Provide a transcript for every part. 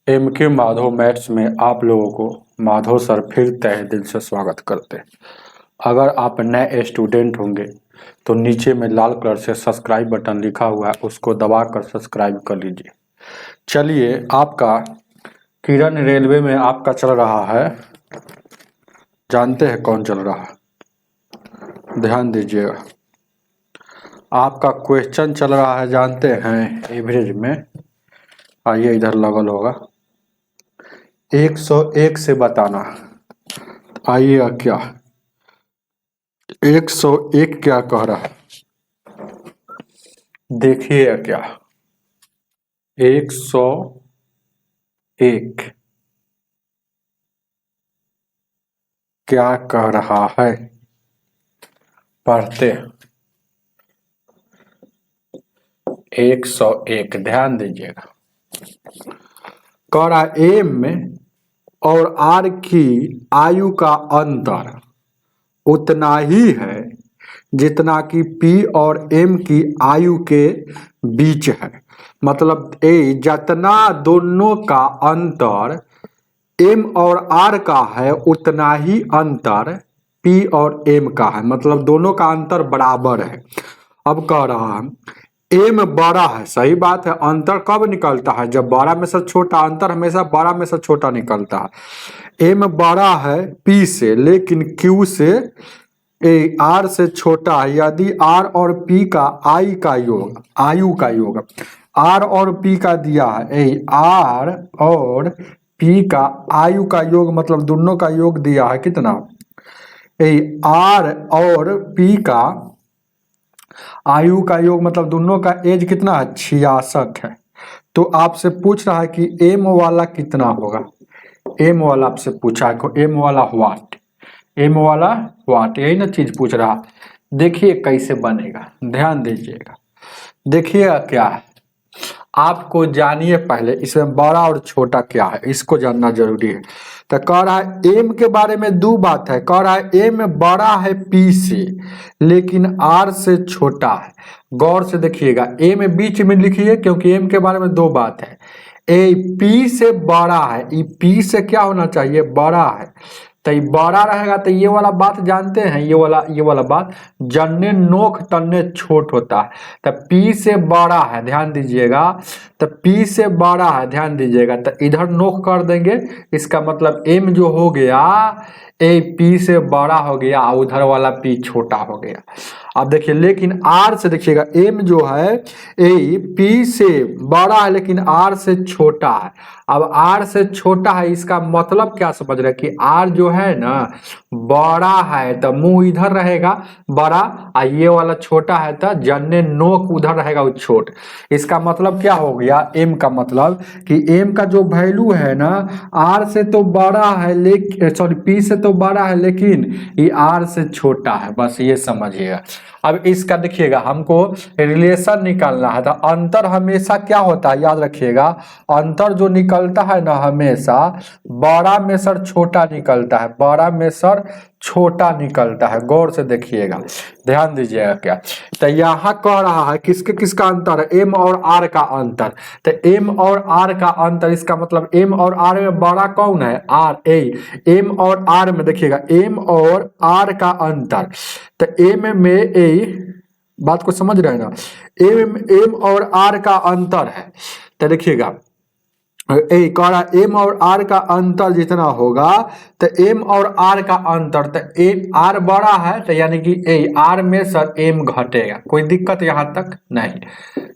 M के Madhav maths में आप लोगों को माधव सर फिर तहे दिल से स्वागत करते हैं। अगर आप नए स्टूडेंट होंगे तो नीचे में लाल कलर से सब्सक्राइब बटन लिखा हुआ है, उसको दबाकर सब्सक्राइब कर लीजिए। चलिए, आपका किरण रेलवे में आपका चल रहा है, जानते हैं कौन चल रहा है? ध्यान दीजिएगा, आपका क्वेश्चन चल रहा है, जानते हैं एवरेज में। आइए इधर लगल होगा 101 से बताना। आइए, क्या 101 क्या कह रहा है देखिए। क्या 101 क्या कह रहा है, पढ़ते हैं। 101 ध्यान दीजिएगा, कह रहा है एम में और आर की आयु का अंतर उतना ही है जितना कि पी और एम की आयु के बीच है। मतलब जितना दोनों का अंतर एम और आर का है उतना ही अंतर पी और एम का है। मतलब दोनों का अंतर बराबर है। अब कह रहा है एम बड़ा है, सही बात है। अंतर कब निकलता है? जब बड़ा में से छोटा, अंतर हमेशा बड़ा में से छोटा निकलता है। एम बड़ा है पी से, लेकिन क्यू से आर से छोटा है। यदि आर और पी का आयु का योग आर और पी का दिया है, आर और पी का आयु का योग मतलब दोनों का योग दिया है कितना? आर और पी का आयु का योग मतलब दोनों का एज कितना है? 66 है। तो आपसे पूछ रहा है कि एम वाला कितना होगा। एम वाला आपसे पूछा है, एम वाला व्हाट, एम वाला व्हाट, यही ना चीज पूछ रहा। देखिए कैसे बनेगा, ध्यान दीजिएगा। देखिए क्या है, आपको जानिए पहले इसमें बड़ा और छोटा क्या है, इसको जानना जरूरी है। तो कह रहा है एम के बारे में दो बात है। कह रहा है एम बड़ा है पी से लेकिन आर से छोटा है। गौर से देखिएगा, एम बीच में लिखिए क्योंकि एम के बारे में दो बात है। ए पी से बड़ा है, ई पी से क्या होना चाहिए? बड़ा है। तो ये बड़ा रहेगा तो ये वाला बात जानते हैं, ये वाला बात, जन्ने नोक तन्ने छोट होता है। तो पी से बड़ा है, ध्यान दीजिएगा। तो पी से बड़ा है, ध्यान दीजिएगा। तो इधर नोक कर देंगे, इसका मतलब एम जो हो गया ए पी से बड़ा हो गया, उधर वाला पी छोटा हो गया। अब देखिए, लेकिन आर से देखिएगा, एम जो है ए पी से बड़ा है लेकिन आर से छोटा है। अब आर से छोटा है, इसका मतलब क्या समझ रहे हैं कि आर जो है ना बड़ा है तो मुंह इधर रहेगा बड़ा, और ये वाला छोटा है तो जन्ने नोक उधर रहेगा वो छोट। इसका मतलब क्या हो गया? एम का मतलब कि एम का जो वैल्यू है ना आर से तो बड़ा है, लेकिन सॉरी पी से तो बड़ा है लेकिन ये आर से छोटा है। बस ये समझिएगा। अब इसका देखिएगा, हमको रिलेशन निकालना है। तो अंतर हमेशा क्या होता है, याद रखिएगा, अंतर जो निकलता है ना हमेशा बड़ा में सर छोटा निकलता है, बड़ा में सर छोटा निकलता है। गौर से देखिएगा, ध्यान दीजिएगा। क्या तो यहाँ कह रहा है किसके किसका अंतर है? एम और आर का अंतर। तो एम और आर का अंतर, इसका मतलब एम और आर में बड़ा कौन है? आर। एम और आर में देखिएगा, एम और आर का अंतर। तो एम में बात को समझ रहे हैं ना, एम और आर का अंतर है। तो देखिएगा कह रहा एम और आर का अंतर जितना होगा तो एम और आर का अंतर, तो एम आर बड़ा है तो यानी कि आर में सर एम घटेगा। कोई दिक्कत यहाँ तक नहीं।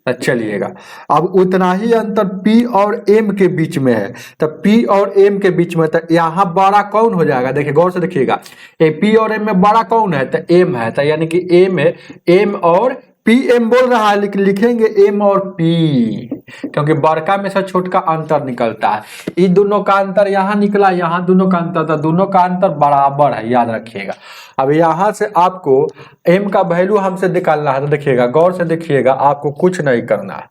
तो चलिएगा, अब उतना ही अंतर पी और एम के बीच में है। तो पी और एम के बीच में, तो यहाँ बड़ा कौन हो जाएगा? देखिए गौर से देखिएगा, पी और एम में बड़ा कौन है? तो एम है। तो यानी कि एम और पी एम बोल रहा है लेकिन लिखेंगे एम और पी, क्योंकि बड़का में से छोटका अंतर निकलता है। ये दोनों का अंतर यहाँ निकला, यहाँ दोनों का अंतर था, दोनों का अंतर बराबर है, याद रखिएगा। अब यहाँ से आपको एम का वैल्यू हमसे निकालना है। तो देखिएगा, गौर से देखिएगा, आपको कुछ नहीं करना है।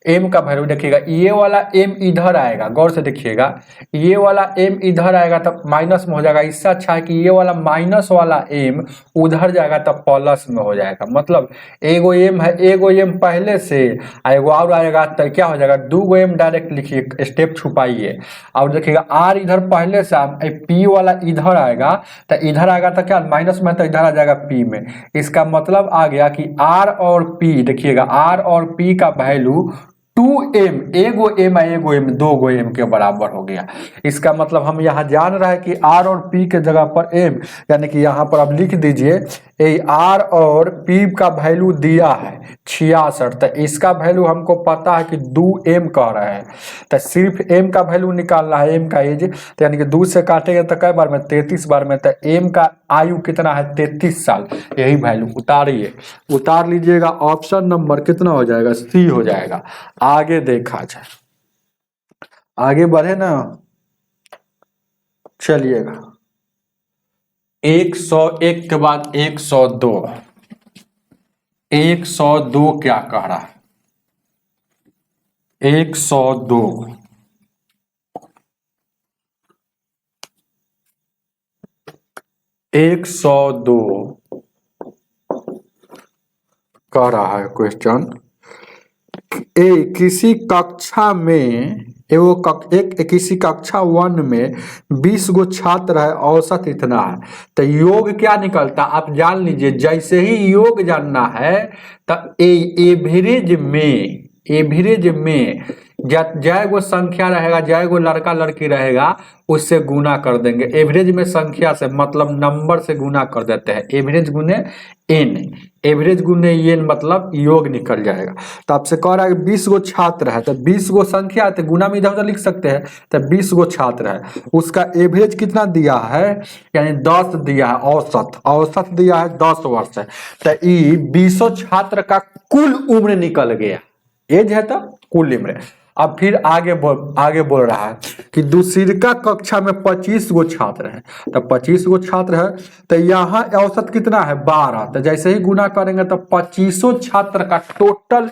एम का वैल्यू देखिएगा, ये वाला एम इधर आएगा, गौर से देखिएगा, ये वाला एम इधर आएगा तब माइनस में हो जाएगा। इससे अच्छा है कि ये वाला माइनस वाला एम उधर जाएगा तब प्लस में हो जाएगा। मतलब एगो एम है, एगो एम पहले से एगो और आएगा तो क्या हो जाएगा, 2 एम डायरेक्ट लिखिए, स्टेप छुपाइए और देखिएगा आर इधर पहले से पी वाला इधर आएगा, तो इधर आएगा तो क्या माइनस में, तो इधर आ जाएगा पी में। इसका मतलब आ गया कि आर और पी, देखिएगा आर और पी का वैल्यू 2m, एगो एम एगो एम 2 एम के बराबर हो गया। इसका मतलब हम यहाँ जान रहे हैं कि r और p के जगह पर m, यानी कि यहाँ पर आप लिख दीजिए r और p का वैल्यू दिया है 66, तो इसका वैल्यू हमको पता है कि 2m कह रहे हैं, तो सिर्फ m का वैल्यू निकालना है, m का एज, तो यानी कि 2 से काटेंगे तो कै बार में, 33 बार में, तो m का आयु कितना है 33 साल, यही वैल्यू उतारिए, उतार लीजिएगा। ऑप्शन नंबर कितना हो जाएगा, सी हो जाएगा। आगे देखा जाए, आगे बढ़े ना, चलिएगा 101 के बाद 102, 102 क्या कह रहा है, 102 कह रहा है क्वेश्चन, किसी कक्षा में किसी कक्षा 1 में 20 गो छात्र है, औसत इतना है, तो योग क्या निकलता आप जान लीजिए। जैसे ही योग जानना है तो एवरेज में जय गो संख्या रहेगा, जय गो लड़का लड़की रहेगा, उससे गुना कर देंगे। एवरेज में संख्या से मतलब नंबर से गुना कर देते हैं, एवरेज गुने एन, एवरेज गुने एन मतलब योग निकल जाएगा। तो आपसे कह रहा है कि 20 गो छात्र है, तो 20 गो संख्या है तो गुना में इधर उधर लिख सकते हैं, तो 20 गो छात्र है, उसका एवरेज कितना दिया है, यानी 10 दिया है, औसत दिया है 10 वर्ष है, तो ये 20 छात्र का कुल उम्र निकल गया, एज है तो कुल उम्र। अब फिर आगे बोल रहा है कि दूसरी कक्षा में 25 गो छात्र हैं, तो 25 गो छात्र है, तो यहाँ औसत कितना है 12, तो जैसे ही गुना करेंगे तो 25 छात्र का टोटल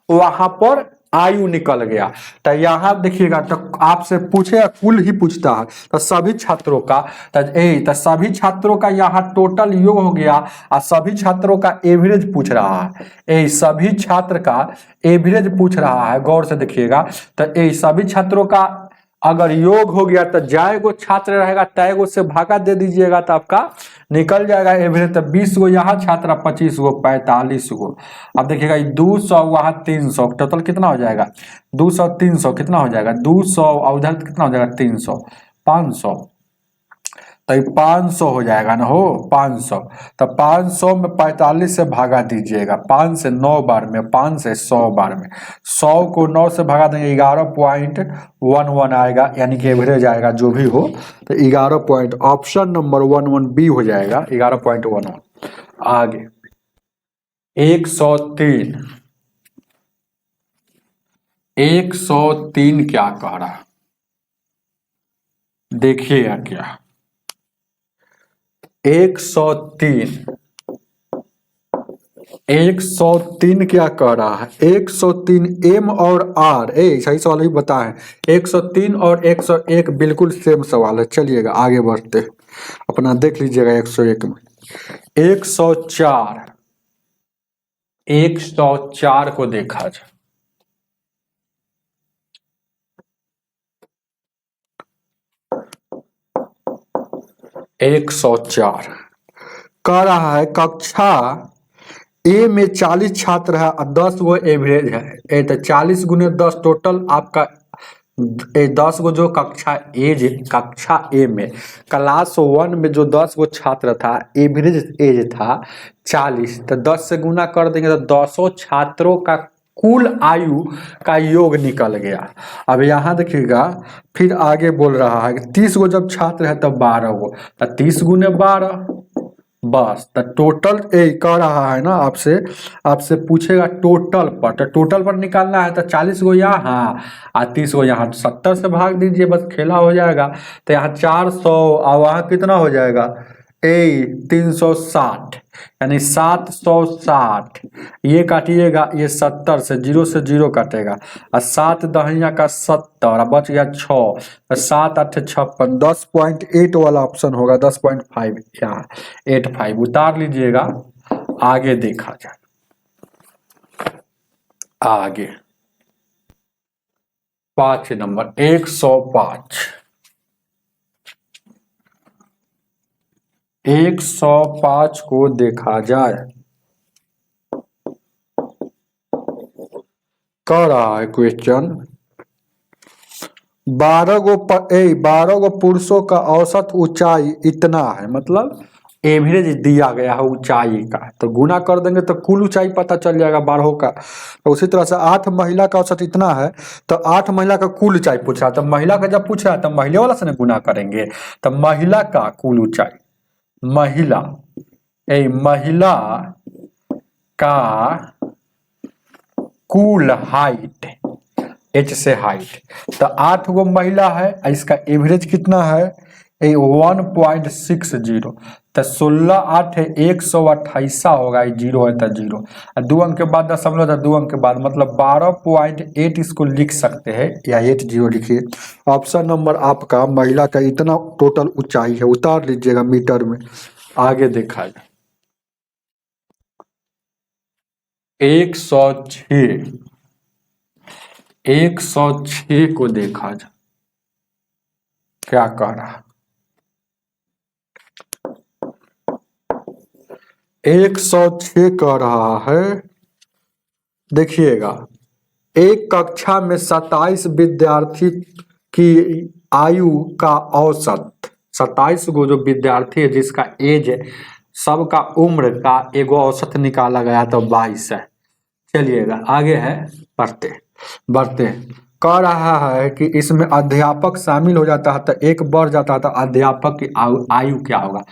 वहां पर आयु निकल गया। तो यहाँ देखिएगा, तो आपसे पूछेगा, कुल ही पूछता है, तो सभी छात्रों का, तो सभी छात्रों का यहाँ टोटल योग हो गया, और सभी छात्रों का एवरेज पूछ रहा है, सभी छात्र का एवरेज पूछ रहा है, गौर से देखिएगा। तो सभी छात्रों का अगर योग हो गया तो जाएगो छात्र रहेगा, तयगो से भागा दे दीजिएगा तो आपका निकल जाएगा एवरेज। तो 20 गो यहाँ छात्र, 25 गो 45 गो। अब देखिएगा 200 वहाँ 300, टोटल कितना हो जाएगा 200 300 कितना हो जाएगा 200, और उधर कितना हो जाएगा 300 500, तो 500 हो जाएगा ना, हो 500। तो 500 में 45 से भागा दीजिएगा, 5 से 9 बार में, 5 से 100 बार में, 100 को 9 से भागा देंगे 11.11 आएगा, यानी कि एवरेज आएगा जो भी हो, तो 11 पॉइंट, ऑप्शन नंबर 11 बी हो जाएगा 11.11। आगे 103 क्या कह रहा है, देखिएगा क्या 103 क्या कह रहा है, 103 एम और आर, सही सवाल ही बताएं, 103 और 101 बिल्कुल सेम सवाल है। चलिएगा आगे बढ़ते, अपना देख लीजिएगा 101 में 104 को देखा जाए, 104 कह रहा है कक्षा ए में 40 छात्र है और 10 गो एवरेज है, तो 40 गुने 10 टोटल आपका 10 गो जो कक्षा ए में क्लास 1 में जो 10 गो छात्र था, एवरेज एज था 40, तो 10 से गुना कर देंगे तो 10 छात्रों का कुल आयु का योग निकल गया। अब यहाँ देखिएगा फिर आगे बोल रहा है कि 30 गो जब छात्र है तब 12 गो, तो 30 गुने 12 बस, तो टोटल कह रहा है ना, आपसे पूछेगा टोटल पर, तो टोटल पर निकालना है तो 40 गो यहाँ और 30 गो यहाँ, 70 से भाग दीजिए बस, खेला हो जाएगा। तो यहाँ 400 और वहाँ कितना हो जाएगा 360 यानी 760, ये काटिएगा, ये 70 से 0 कटेगा और 7 दहिया का 70, बच गया 6, 7 8 56, 10.8 वाला ऑप्शन होगा, 10.5 यहाँ 85 उतार लीजिएगा। आगे देखा जाए, आगे 5 नंबर 105, 105 को देखा जाए। कह रहा है क्वेश्चन, 12 गो पुरुषों का औसत ऊंचाई इतना है, मतलब एवरेज दिया गया है ऊंचाई का, तो गुना कर देंगे तो कुल ऊंचाई पता चल जाएगा 12 का। तो उसी तरह से 8 महिला का औसत इतना है, तो 8 महिला का कुल ऊंचाई पूछ रहा है, तो महिला का जब पूछ रहा है तो महिला वाला से ना गुना करेंगे, तो महिला का कुल ऊंचाई, महिला का कुल हाइट, एच से हाइट, तो 8 गो महिला है, इसका एवरेज कितना है 1.60, तो 16 8 है 128 होगा, 0 है तो 0, 2 अंक के बाद दशमलव, 2 अंक के बाद, मतलब 12.8 इसको लिख सकते हैं, या 80 लिखिए। ऑप्शन नंबर आपका महिला का इतना टोटल ऊंचाई है, उतार लीजिएगा मीटर में। आगे देखा जाए 106 को देखा जाए, क्या कह रहा है 106 कह रहा है, देखिएगा, एक कक्षा में 27 विद्यार्थी की आयु का औसत, 27 गो जो विद्यार्थी है जिसका एज है, सबका उम्र का एगो औसत निकाला गया तो 22 है। चलिएगा आगे है, बढ़ते कह रहा है कि इसमें अध्यापक शामिल हो जाता है तो एक बढ़ जाता है, तो अध्यापक की आयु क्या होगा।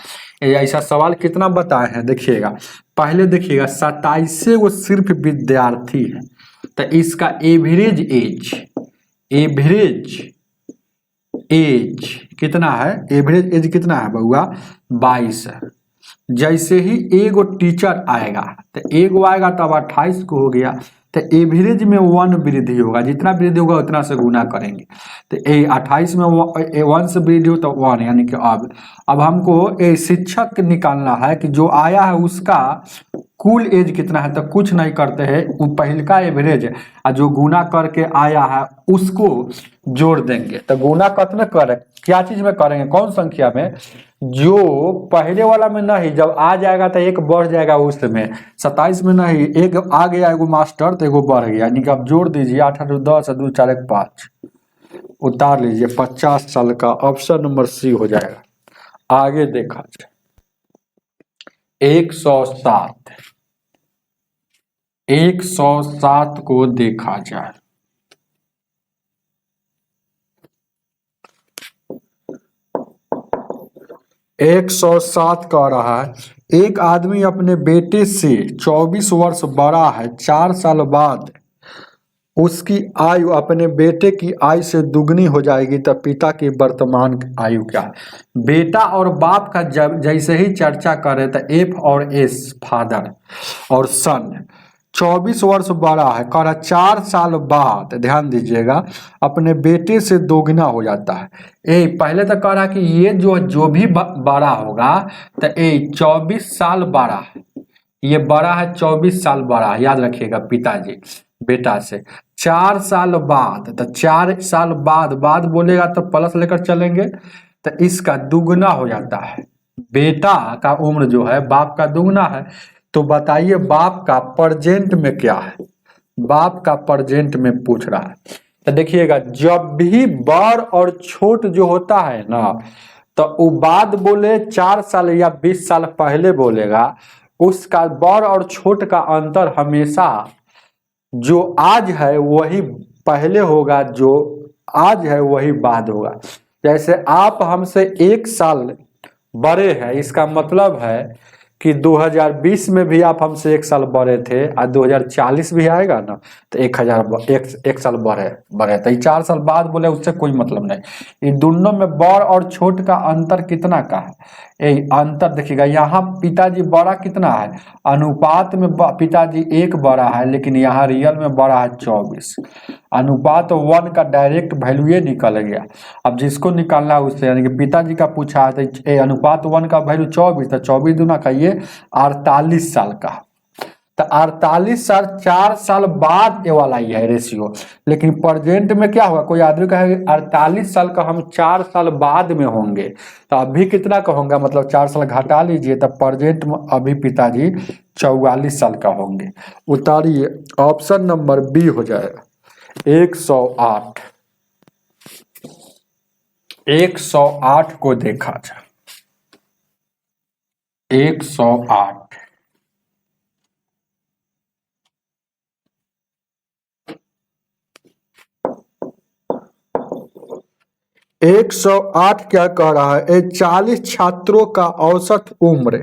ऐसा सवाल कितना बताए हैं, देखिएगा पहले, देखिएगा 27 वो सिर्फ विद्यार्थी है, तो इसका एवरेज एज कितना है, एवरेज एज कितना है बउआ 22 है। जैसे ही एगो टीचर आएगा तो एगो आएगा तब 28 को हो गया, तो एवरेज में 1 वृद्धि होगा, जितना वृद्धि होगा उतना से गुना करेंगे, तो 28 में 1 से वृद्धि हो तो 1, यानी कि अब हमको शिक्षक निकालना है कि जो आया है उसका कुल एज कितना है, तो कुछ नहीं करते हैं, वो पहले का एवरेज है और जो गुना करके आया है उसको जोड़ देंगे। तो गुना कितना करें, क्या चीज में करेंगे, कौन संख्या में, जो पहले वाला में नहीं, जब आ जाएगा तो एक बढ़ जाएगा उसमें, 27 में नहीं, एक आ गया एगो मास्टर तो एगो बढ़ गया, यानी कि आप जोड़ दीजिए, 8 8 10 2 4 1 5, उतार लीजिए 50 साल का, ऑप्शन नंबर सी हो जाएगा। आगे देखा जाए 107 को देखा जाए, 107 कह रहा है, एक आदमी अपने बेटे से 24 वर्ष बड़ा है, 4 साल बाद उसकी आयु अपने बेटे की आयु से दुगनी हो जाएगी, तो पिता की वर्तमान आयु क्या है। बेटा और बाप का जब जैसे ही चर्चा करें तो एफ और एस, फादर और सन, 24 वर्ष बड़ा है, कह रहा 4 साल बाद, ध्यान दीजिएगा, अपने बेटे से दोगुना हो जाता है। पहले तो कह रहा कि ये जो भी बड़ा होगा तो 24 साल बड़ा है, ये बड़ा है 24 साल बड़ा है, याद रखिएगा पिताजी बेटा से। 4 साल बाद, तो 4 साल बाद बोलेगा तो प्लस लेकर चलेंगे, तो इसका दुगना हो जाता है, बेटा का उम्र जो है बाप का दुगना है। तो बताइए बाप का प्रेजेंट में क्या है, बाप का प्रेजेंट में पूछ रहा है। तो देखिएगा जब भी बड़ और छोट जो होता है ना, तो वो बाद बोले 4 साल या 20 साल पहले बोलेगा, उसका बड़ और छोट का अंतर हमेशा जो आज है वही पहले होगा, जो आज है वही बाद होगा। जैसे आप हमसे 1 साल बड़े हैं, इसका मतलब है कि 2020 में भी आप हमसे 1 साल बड़े थे और 2040 भी आएगा ना तो 1 साल बढ़े बढ़े तो ये 4 साल बाद बोले उससे कोई मतलब नहीं। ये दोनों में बड़ और छोट का अंतर कितना का है, ये अंतर देखिएगा। यहाँ पिताजी बड़ा कितना है, अनुपात में पिताजी 1 बड़ा है, लेकिन यहाँ रियल में बड़ा है 24। अनुपात 1 का डायरेक्ट वैल्यू ये निकल गया। अब जिसको निकालना है उससे, यानी कि पिताजी का पूछा है तो अनुपात 1 का वैल्यू 24, तो 24 दूना का ये 48 साल का। तो 48 साल 4 साल बाद ये वाला ही है रेशियो। लेकिन प्रेजेंट में क्या हुआ, कोई आदमी कहेगा 48 साल का हम 4 साल बाद में होंगे, तो अभी कितना का होगा, मतलब 4 साल घटा लीजिए, तो प्रेजेंट में अभी पिताजी 44 साल का होंगे। उतारिए, ऑप्शन नंबर बी हो जाएगा 108। 108 को देखा जाए, 108 108 क्या कह रहा है, 40 छात्रों का औसत उम्र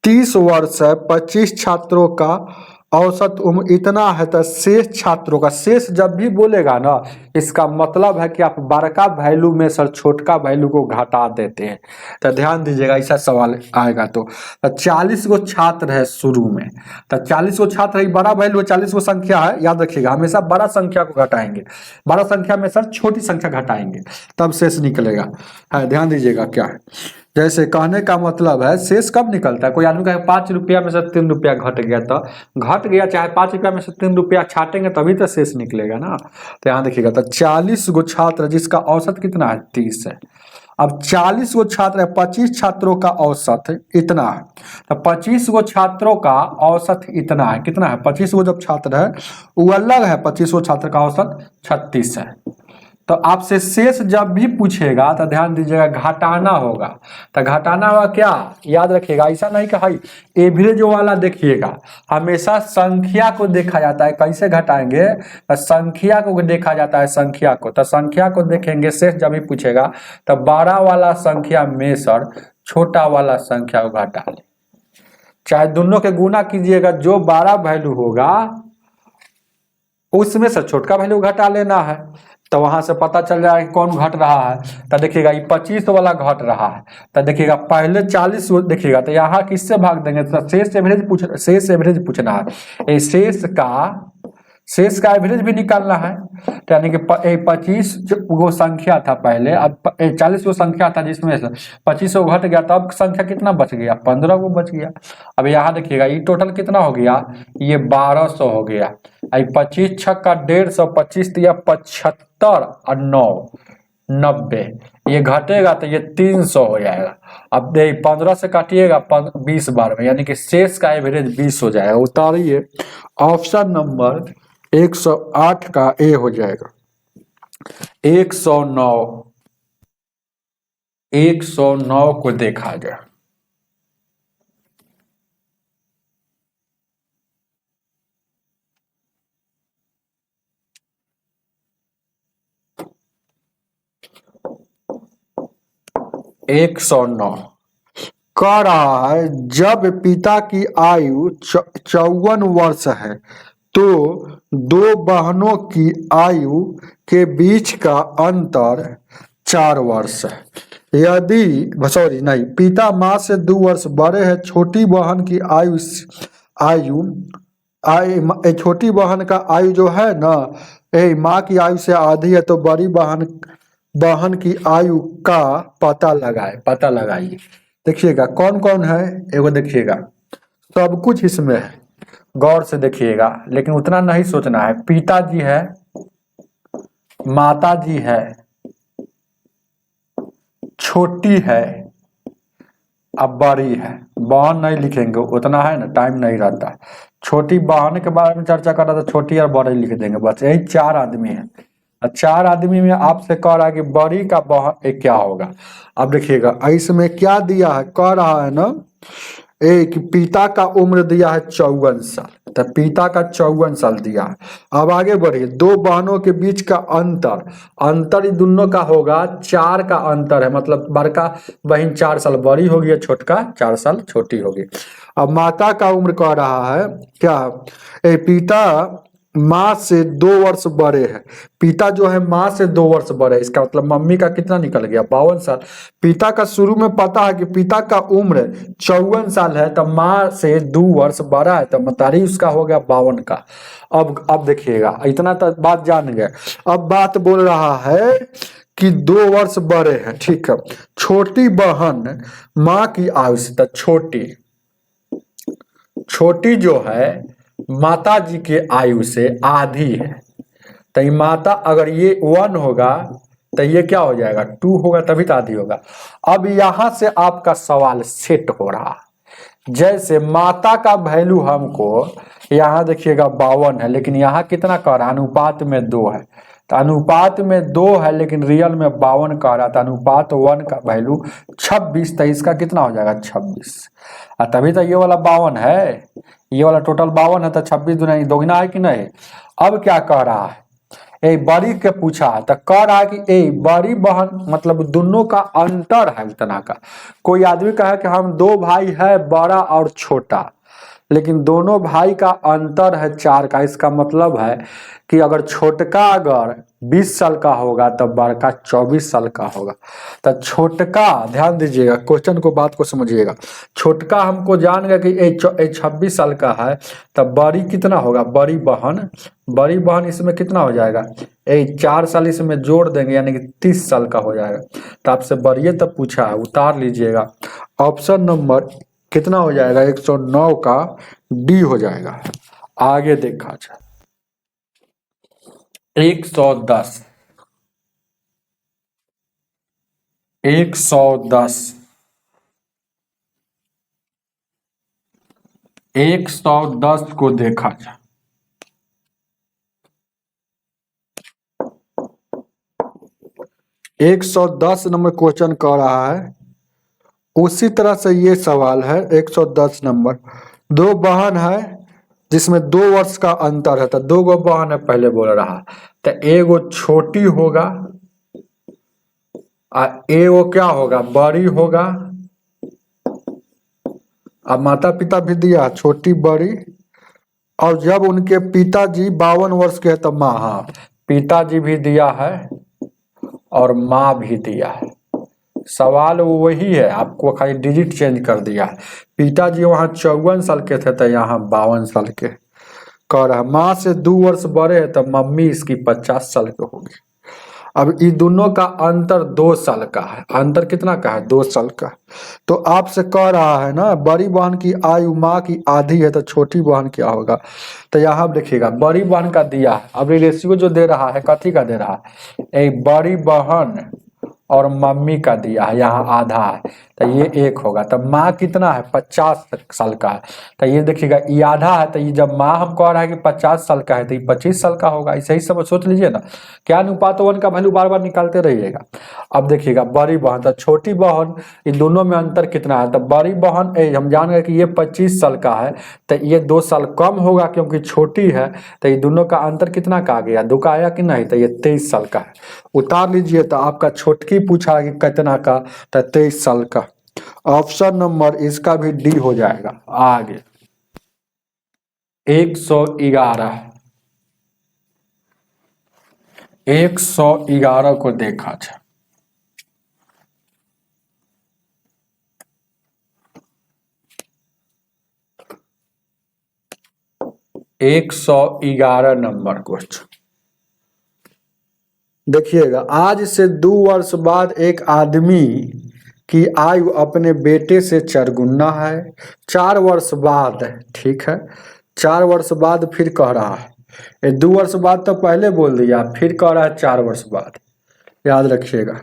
30 वर्ष है, 25 छात्रों का औसत उम्र इतना है, तो शेष छात्रों का, शेष जब भी बोलेगा ना इसका मतलब है कि आप बड़का वैल्यू में सर छोटका वैल्यू को घटा देते हैं। तो ध्यान दीजिएगा, ऐसा सवाल आएगा तो 40 गो छात्र है शुरू में, तो 40 गो छात्र है, बड़ा वैल्यू 40 गो संख्या है, याद रखिएगा हमेशा बड़ा संख्या को घटाएंगे, बड़ा संख्या में सर छोटी संख्या घटाएंगे तब शेष निकलेगा। है, ध्यान दीजिएगा क्या है, जैसे कहने का मतलब है शेष कब निकलता है, कोई आदमी कहे 5 रुपया में से 3 रुपया घट गया, तो घट गया, चाहे 5 रुपया में से 3 रुपया छाटेंगे तभी तो शेष निकलेगा ना। तो यहाँ देखिएगा, तो 40 गो छात्र जिसका औसत कितना है 30 है। अब 40 गो छात्र है, 25 छात्रों का औसत इतना है, तो 25 गो छात्रों का औसत इतना है, कितना है 25 गो जब छात्र है वो अलग है, 25 गो छात्र का औसत 36 है। तो आपसे शेष जब भी पूछेगा तो ध्यान दीजिएगा घटाना होगा। तो घटाना होगा क्या, याद रखिएगा, ऐसा नहीं कि भाई एवरेज वाला देखिएगा, हमेशा संख्या को देखा जाता है। कैसे घटाएंगे, तो संख्या को देखा जाता है, संख्या को, तो संख्या को देखेंगे, शेष जब भी पूछेगा तो बड़ा वाला संख्या में सर छोटा वाला संख्या को घटा ले, चाहे दोनों के गुना कीजिएगा, जो बड़ा वैल्यू होगा उसमें से छोटका वैल्यू घटा लेना है। तो वहां से पता चल रहा है कि कौन घट रहा है, तो देखिएगा ये 25 वाला घट रहा है, तो देखिएगा पहले 40 देखिएगा, तो यहाँ किससे भाग देंगे, तो शेष एवरेज पूछना है, ये शेष का एवरेज भी निकालना है। तो यानी कि 25 गो संख्या था पहले, अब 40 गो संख्या था, जिसमें से 25 गो घट गया, तो अब संख्या कितना बच गया, 15 गो बच गया। अब यहाँ देखिएगा ये टोटल कितना हो गया, ये 1200 हो गया। 25 छक्का 150, 25 दिया 75 और 9 90, ये घटेगा तो ये 300 हो जाएगा। अब 15 से काटिएगा 20 बार में, यानी कि शेष का एवरेज 20 हो जाएगा। उतारिए, ऑप्शन नंबर 108 का ए हो जाएगा 109 को देखा जाए, एक 109 कह रहा है जब पिता की आयु 54 वर्ष है तो 2 बहनों की आयु के बीच का अंतर 4 वर्ष है। यदि पिता माँ से 2 वर्ष बड़े हैं, छोटी बहन की छोटी बहन का आयु जो है ना माँ की आयु से आधी है, तो बड़ी बहन की आयु का पता लगाइए। देखिएगा कौन कौन है, एगो देखिएगा सब कुछ इसमें है, गौर से देखिएगा, लेकिन उतना नहीं सोचना है। पिताजी है, माताजी है, छोटी है, अब बड़ी है, बहन नहीं लिखेंगे, उतना है ना टाइम नहीं रहता। छोटी बहन के बारे में चर्चा कर रहा था, छोटी और बड़ी लिख देंगे, बस यही 4 आदमी है। 4 आदमी में आपसे कह रहा है कि बड़ी का बहन क्या होगा। अब देखिएगा इसमें क्या दिया है, कह रहा है ना एक पिता का उम्र दिया है 54 साल, तो पिता का 54 साल दिया है। अब आगे बढ़िए, दो बहनों के बीच का अंतर, अंतर दोनों का होगा 4 का अंतर है, मतलब बड़का बहन 4 साल बड़ी होगी और छोटका 4 साल छोटी होगी। अब माता का उम्र कह रहा है क्या, पिता माँ से 2 वर्ष बड़े हैं, पिता जो है माँ से 2 वर्ष बड़े है, इसका मतलब मम्मी का कितना निकल गया 52 साल। पिता का शुरू में पता है कि पिता का उम्र 54 साल है, तो माँ से 2 वर्ष बड़ा है, तो मतारी उसका हो गया 52 का। अब देखिएगा, इतना तो बात जान गए। अब बात बोल रहा है कि 2 वर्ष बड़े हैं, ठीक है। छोटी बहन माँ की आयु से, तो छोटी जो है माता जी के आयु से आधी है, तो ये माता अगर ये 1 होगा तो ये क्या हो जाएगा 2 होगा, तभी तो आधी होगा। अब यहां से आपका सवाल सेट हो रहा, जैसे माता का वैल्यू हमको यहाँ देखिएगा 52 है, लेकिन यहाँ कितना कह रहा है, अनुपात में 2 है, तो अनुपात में 2 है लेकिन रियल में 52 कह रहा था। अनुपात 1 का वैल्यू 26, तो इसका कितना हो जाएगा 26, तभी तो ये वाला 52 है, ये वाला टोटल 52 है, तो 26 दुना दोगुना है कि नहीं। अब क्या कह रहा है, ए बड़ी के पूछा है, तो कह रहा है कि ए बड़ी बहन मतलब दोनों का अंतर है इतना का। कोई आदमी कहे कि हम 2 भाई है, बड़ा और छोटा, लेकिन दोनों भाई का अंतर है 4 का, इसका मतलब है कि अगर छोटका अगर 20 साल का होगा तो बड़का 24 साल का होगा। तो छोटका, ध्यान दीजिएगा क्वेश्चन को, बात को समझिएगा, छोटका हमको जान गया कि 26 साल का है, तो बड़ी कितना होगा, बड़ी बहन इसमें कितना हो जाएगा, 4 साल इसमें जोड़ देंगे यानी कि 30 साल का हो जाएगा। तो आपसे बड़िए तब पूछा है, उतार लीजिएगा। ऑप्शन नंबर कितना हो जाएगा, 109 का डी हो जाएगा। आगे देखा जाए 110 110 को देखा जाए, 110 नंबर क्वेश्चन कह रहा है। उसी तरह से ये सवाल है 110 नंबर, 2 बहन है जिसमें 2 वर्ष का अंतर है, तो 2 गो बहन है पहले बोल रहा, तो एगो छोटी होगा और एगो क्या होगा बड़ी होगा। अब माता पिता भी दिया छोटी बड़ी, और जब उनके पिताजी 52 वर्ष के है तो माँ, हाँ पिताजी भी दिया है और माँ भी दिया है, सवाल वही है, आपको खाली डिजिट चेंज कर दिया है। पिताजी वहां 54 साल के थे तो यहाँ 52 साल के कह रहा है। माँ से 2 वर्ष बड़े है तो मम्मी इसकी 50 साल की होगी। अब इन दोनों का अंतर 2 साल का है, अंतर कितना का है 2 साल का। तो आपसे कह रहा है ना बड़ी बहन की आयु माँ की आधी है, तो छोटी बहन क्या होगा, तो यहाँ देखिएगा बड़ी बहन का दिया है। अब रेशियो जो दे रहा है कथी का दे रहा है, एक बड़ी बहन और मम्मी का दिया है, यहाँ आधा है, तो ये 1 होगा। तो माँ कितना है 50 साल का है, तो ये देखिएगा ये आधा है, तो ये जब माँ हम कह रहा है कि 50 साल का है तो ये 25 साल का होगा। ऐसे ही सब सोच लीजिए ना, क्या अनुपात 1 का वैल्यू बार बार निकालते रहिएगा। अब देखिएगा बड़ी बहन तो छोटी बहन, इन दोनों में अंतर कितना है, तो बड़ी बहन हम जान गए कि ये 25 साल का है, तो ये 2 साल कम होगा क्योंकि छोटी है, तो ये दोनों का अंतर कितना का आ गया 2 का आया कि नहीं, तो ये 23 साल का है। उतार लीजिए, तो आपका छोटकी पूछा कि कितना का, तो 23 साल का। ऑप्शन नंबर इसका भी डी हो जाएगा। आगे 111 को देखा जाए, 111 नंबर क्वेश्चन देखिएगा। आज से 2 वर्ष बाद एक आदमी की आयु अपने बेटे से 4 गुना है। 4 वर्ष बाद, ठीक है, 4 वर्ष बाद फिर कह रहा है, 2 वर्ष बाद तो पहले बोल दिया, फिर कह रहा है 4 वर्ष बाद। याद रखिएगा,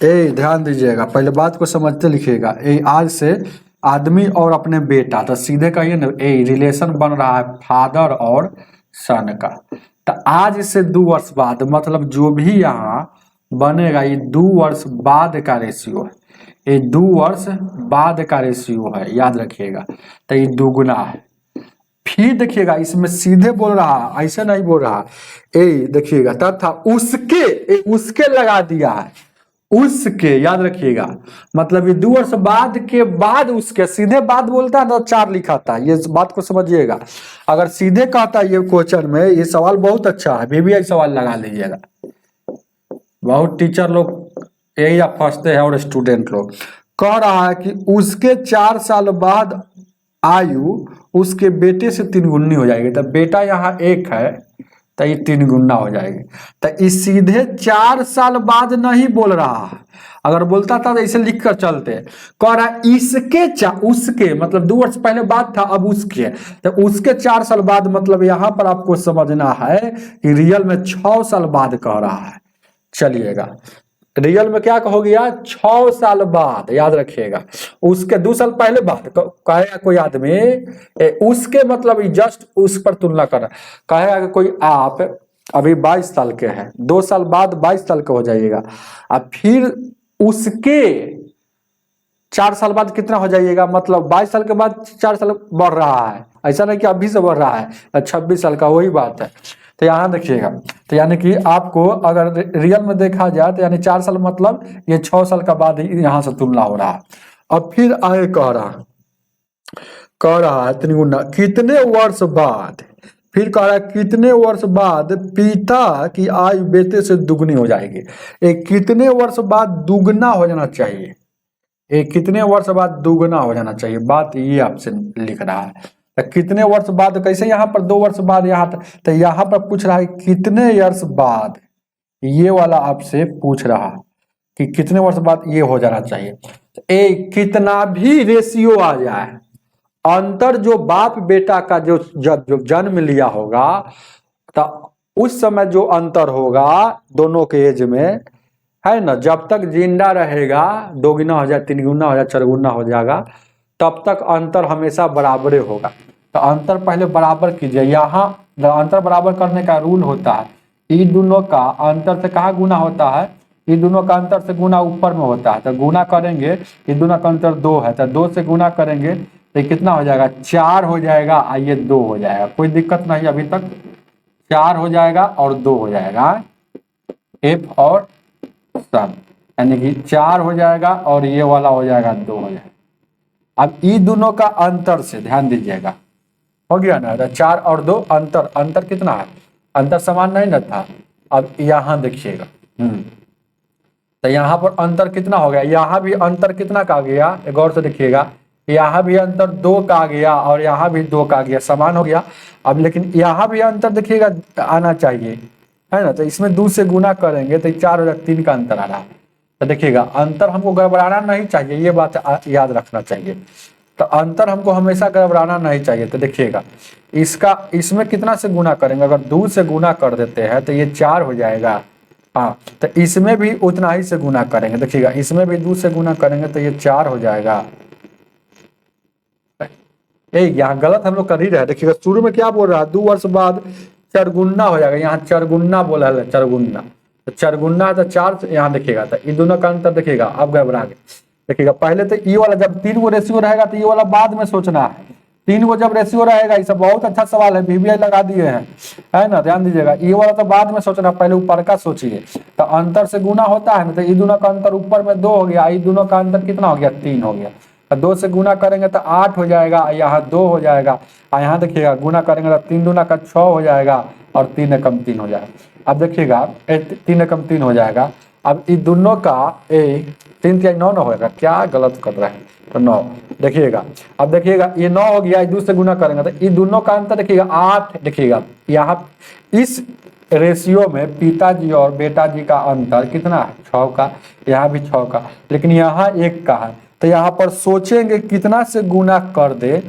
ध्यान दीजिएगा, पहले बात को समझते लिखिएगा। आज से आदमी और अपने बेटा, तो सीधे कहिए ना रिलेशन बन रहा है फादर और सन का। तो आज से 2 वर्ष बाद मतलब जो भी यहाँ बनेगा ये 2 वर्ष बाद का रेशियो है। ये 2 वर्ष बाद का रेशियो है, याद रखिएगा। तो ये दुगुना है। फिर देखिएगा इसमें सीधे बोल रहा, ऐसे नहीं बोल रहा। ए देखिएगा तथा उसके लगा दिया है, उसके, याद रखिएगा। मतलब ये 2 वर्ष बाद के बाद उसके, सीधे बाद बोलता है तो 4 लिखा था, ये बात को समझिएगा। अगर सीधे कहता है ये क्वेश्चन में, ये सवाल बहुत अच्छा है, VVI सवाल लगा लीजिएगा। बहुत टीचर लोग यही आप फंसते हैं और स्टूडेंट लोग। कह रहा है कि उसके 4 साल बाद आयु उसके बेटे से 3 गुनी हो जाएगी। तो बेटा यहाँ 1 है तो ये 3 गुना हो जाएगी। तो इस सीधे 4 साल बाद नहीं बोल रहा है। अगर बोलता था तो इसे लिख कर चलते। कह रहा है उसके मतलब 2 वर्ष पहले बात था, अब उसके, तो उसके 4 साल बाद मतलब यहाँ पर आपको समझना है कि रियल में 6 साल बाद कह रहा है। चलिएगा रियल में क्या हो गया, 6 साल बाद, याद रखिएगा। उसके 2 साल पहले बात कहेगा कोई आदमी, उसके मतलब जस्ट उस पर तुलना कर कहेगा कि कोई आप अभी 22 साल के हैं, 2 साल बाद 22 साल का हो जाइएगा, अब फिर उसके 4 साल बाद कितना हो जाइएगा, मतलब 22 साल के बाद 4 साल बढ़ रहा है, ऐसा नहीं कि अभी से बढ़ रहा है, 26 साल का, वही बात है। तो यहाँ देखिएगा, तो यानी कि आपको अगर रियल में देखा जाए तो यानी 4 साल मतलब ये 6 साल का बाद ही यहाँ से तुलना हो रहा है। अब फिर आगे कह रहा है त्रिगुना कितने वर्ष बाद, फिर कह रहा है कितने वर्ष बाद पिता की आयु बेटे से दुगनी हो जाएगी। एक कितने वर्ष बाद दुगना हो जाना चाहिए, एक कितने वर्ष बाद दुगना हो जाना चाहिए, बात ये आपसे लिख रहा है। तो कितने वर्ष बाद, कैसे यहाँ पर 2 वर्ष बाद, यहाँ तो यहाँ पर पूछ रहा है कितने वर्ष बाद, ये वाला आपसे पूछ रहा कि कितने वर्ष बाद ये हो जाना चाहिए। कितना भी रेशियो आ जाए, अंतर जो बाप बेटा का जो जन्म लिया होगा, तो उस समय जो अंतर होगा दोनों के एज में, है ना, जब तक जिंदा रहेगा 2 गुना हो जाए, 3 गुना हो जाए, 4 गुना हो जाएगा, तब तक अंतर हमेशा बराबर होगा। तो अंतर पहले बराबर कीजिए। यहाँ अंतर बराबर करने का रूल होता है, इन दोनों का अंतर से कहाँ गुना होता है, इन दोनों का अंतर से गुना ऊपर में होता है। तो गुना करेंगे, इन दोनों का अंतर 2 है, तो 2 से गुना करेंगे तो कितना हो जाएगा, 4 हो जाएगा, आइए 2 हो जाएगा, कोई दिक्कत नहीं अभी तक। 4 हो जाएगा और 2 हो जाएगा, एफ और सम, यानी कि 4 हो जाएगा और ये वाला हो जाएगा 2 हो जाएगा। अब इन दोनों का अंतर से ध्यान दीजिएगा, हो गया ना, 4 और 2 अंतर कितना है, अंतर समान नहीं ना था। अब यहाँ देखिएगा, तो यहाँ पर अंतर कितना हो गया, यहाँ भी अंतर कितना का आ गया, गौर से देखिएगा, यहाँ भी अंतर 2 का आ गया और यहाँ भी 2 का आ गया, समान हो गया। अब लेकिन यहाँ भी अंतर देखिएगा आना चाहिए, है ना, तो इसमें 2 से गुना करेंगे तो 4 हो जाएगा, 3 का अंतर आ रहा है। तो देखिएगा अंतर हमको गड़बड़ाना नहीं चाहिए, ये बात याद रखना चाहिए। तो अंतर हमको हमेशा गड़बड़ाना नहीं चाहिए। तो देखिएगा इसमें कितना से गुना करेंगे, अगर 2 से गुना कर देते हैं तो ये 4 हो जाएगा। हाँ, तो इसमें भी उतना ही से गुना करेंगे, देखिएगा इसमें भी 2 से गुना करेंगे तो ये 4 हो जाएगा। यहाँ गलत हम लोग कर ही रहे, देखिएगा शुरू में क्या बोल रहा है, 2 वर्ष बाद 4 गुना हो जाएगा, यहाँ 4 गुना बोला है, 4 गुना, तो 4 गुना है तो 4, यहाँ देखिएगा तो इन दोनों का अंतर देखिएगा, अब गड़बड़ा गए। देखिएगा पहले तो ये वाला जब 3 गो रेशियो रहेगा तो ये वाला बाद में सोचना है, 3 गो जब रेशियो रहेगा, ये सब बहुत अच्छा सवाल है, VVI लगा दिए हैं, है ना, ध्यान दीजिएगा, ये वाला तो बाद में सोचना, पहले ऊपर का सोचिए। तो अंतर से गुना होता है ना, तो ये दोनों का अंतर ऊपर में 2 हो गया, ये दोनों का अंतर कितना हो गया, 3 हो गया। 2 से गुना करेंगे तो 8 हो जाएगा, यहाँ 2 हो जाएगा, और यहाँ देखिएगा गुना करेंगे तो 3 दूना का 6 हो जाएगा और 3 एकम 3 हो जाएगा। अब देखिएगा 3 एकम 3 हो जाएगा। अब इन दोनों का 3 3 9 होगा, क्या गलत कर रहे हैं, तो 9 देखिएगा। अब देखिएगा ये 9 हो गया, 2 से गुना करेंगे तो इन दोनों का अंतर देखिएगा 8। देखिएगा यहाँ इस रेशियो में पिताजी और बेटा जी का अंतर कितना है, 6 का, यहाँ भी 6 का, लेकिन यहाँ 1 का है। तो यहाँ पर सोचेंगे कितना से गुना कर दे